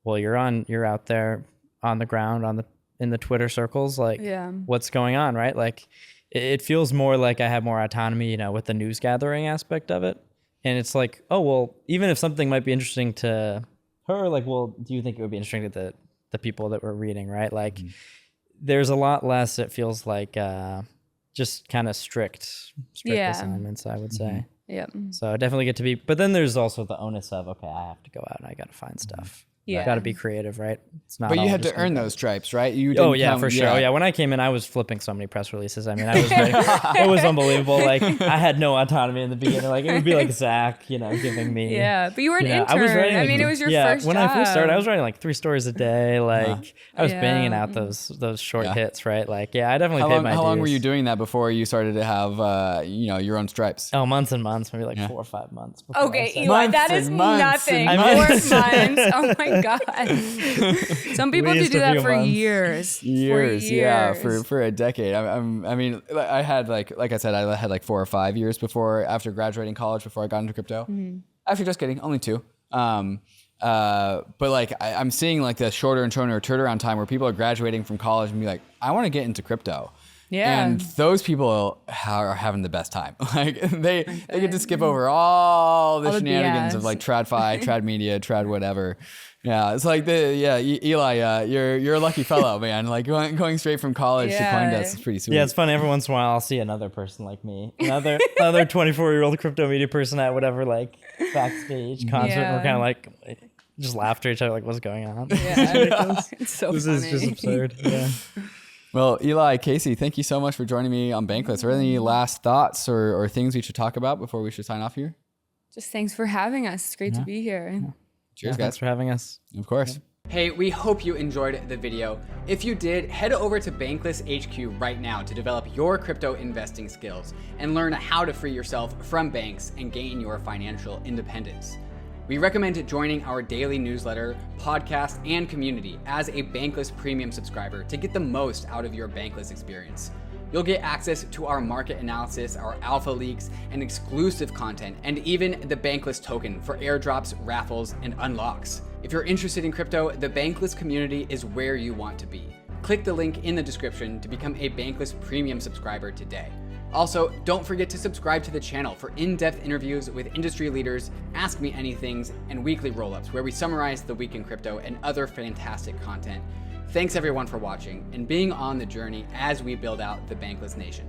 B: well, you're out there on the ground, in the Twitter circles, like what's going on, right? Like it feels more like I have more autonomy, you know, with the news gathering aspect of it. And it's like, oh, well, even if something might be interesting to her, like, well, do you think it would be interesting to the people that we're reading, right? Like there's a lot less, it feels like just kind of strict assignments, I would say.
C: Yeah.
B: So I definitely get to be, but then there's also the onus of, okay, I have to go out and I got to find stuff.
C: Yeah.
B: Got to be creative, right? It's not.
A: But you
B: all
A: had to
B: just
A: earn those stripes, right? You didn't
B: for sure. Oh yeah, when I came in, I was flipping so many press releases. I mean, I was it was unbelievable. Like I had no autonomy in the beginning. Like it would be like Zach, you know, giving me.
C: Yeah, but you were an intern.
B: I was writing.
C: I mean, it was your first
B: when
C: job.
B: I first started, I was writing like 3 stories a day. Like I was banging out those short hits, right? Like I definitely paid my dues.
A: How long were you doing that before you started to have your own stripes?
B: Oh, months and months, maybe like 4 or 5 months.
C: Okay, Eli, that is nothing. 4 months. Oh my god. Some people have to do that for years.
A: Yeah, for a decade. I mean, I had like I said, I had like 4 or 5 years after graduating college before I got into crypto. Actually, just kidding, only 2. But like I'm seeing like the shorter and shorter turnaround time where people are graduating from college and be like, I want to get into crypto.
C: Yeah.
A: And those people are having the best time. Like they get to skip over all the shenanigans of like TradFi, TradMedia, Trad whatever. Yeah, it's like Eli, you're a lucky fellow, man. Like going straight from college to Coindesk is pretty sweet.
B: Yeah, it's funny. Every once in a while, I'll see another person like me, another 24-year-old crypto media person at whatever like backstage concert. And we're kind of like just laugh at each other, like what's going on?
C: Yeah, it's so
B: this
C: funny.
B: is just absurd. Yeah.
A: Well, Eli, Casey, thank you so much for joining me on Bankless. Are there any last thoughts or things we should talk about before we should sign off here?
C: Just thanks for having us. It's great to be here.
A: Cheers, guys.
B: Thanks for having us.
A: Of course.
D: Hey, we hope you enjoyed the video. If you did, head over to Bankless HQ right now to develop your crypto investing skills and learn how to free yourself from banks and gain your financial independence. We recommend joining our daily newsletter, podcast, and community as a Bankless Premium subscriber to get the most out of your Bankless experience. You'll get access to our market analysis, our alpha leaks, and exclusive content, and even the Bankless token for airdrops, raffles, and unlocks. If you're interested in crypto, the Bankless community is where you want to be. Click the link in the description to become a Bankless Premium subscriber today. Also, don't forget to subscribe to the channel for in-depth interviews with industry leaders, Ask Me Anythings, and weekly roll-ups where we summarize the week in crypto and other fantastic content. Thanks everyone for watching and being on the journey as we build out the Bankless Nation.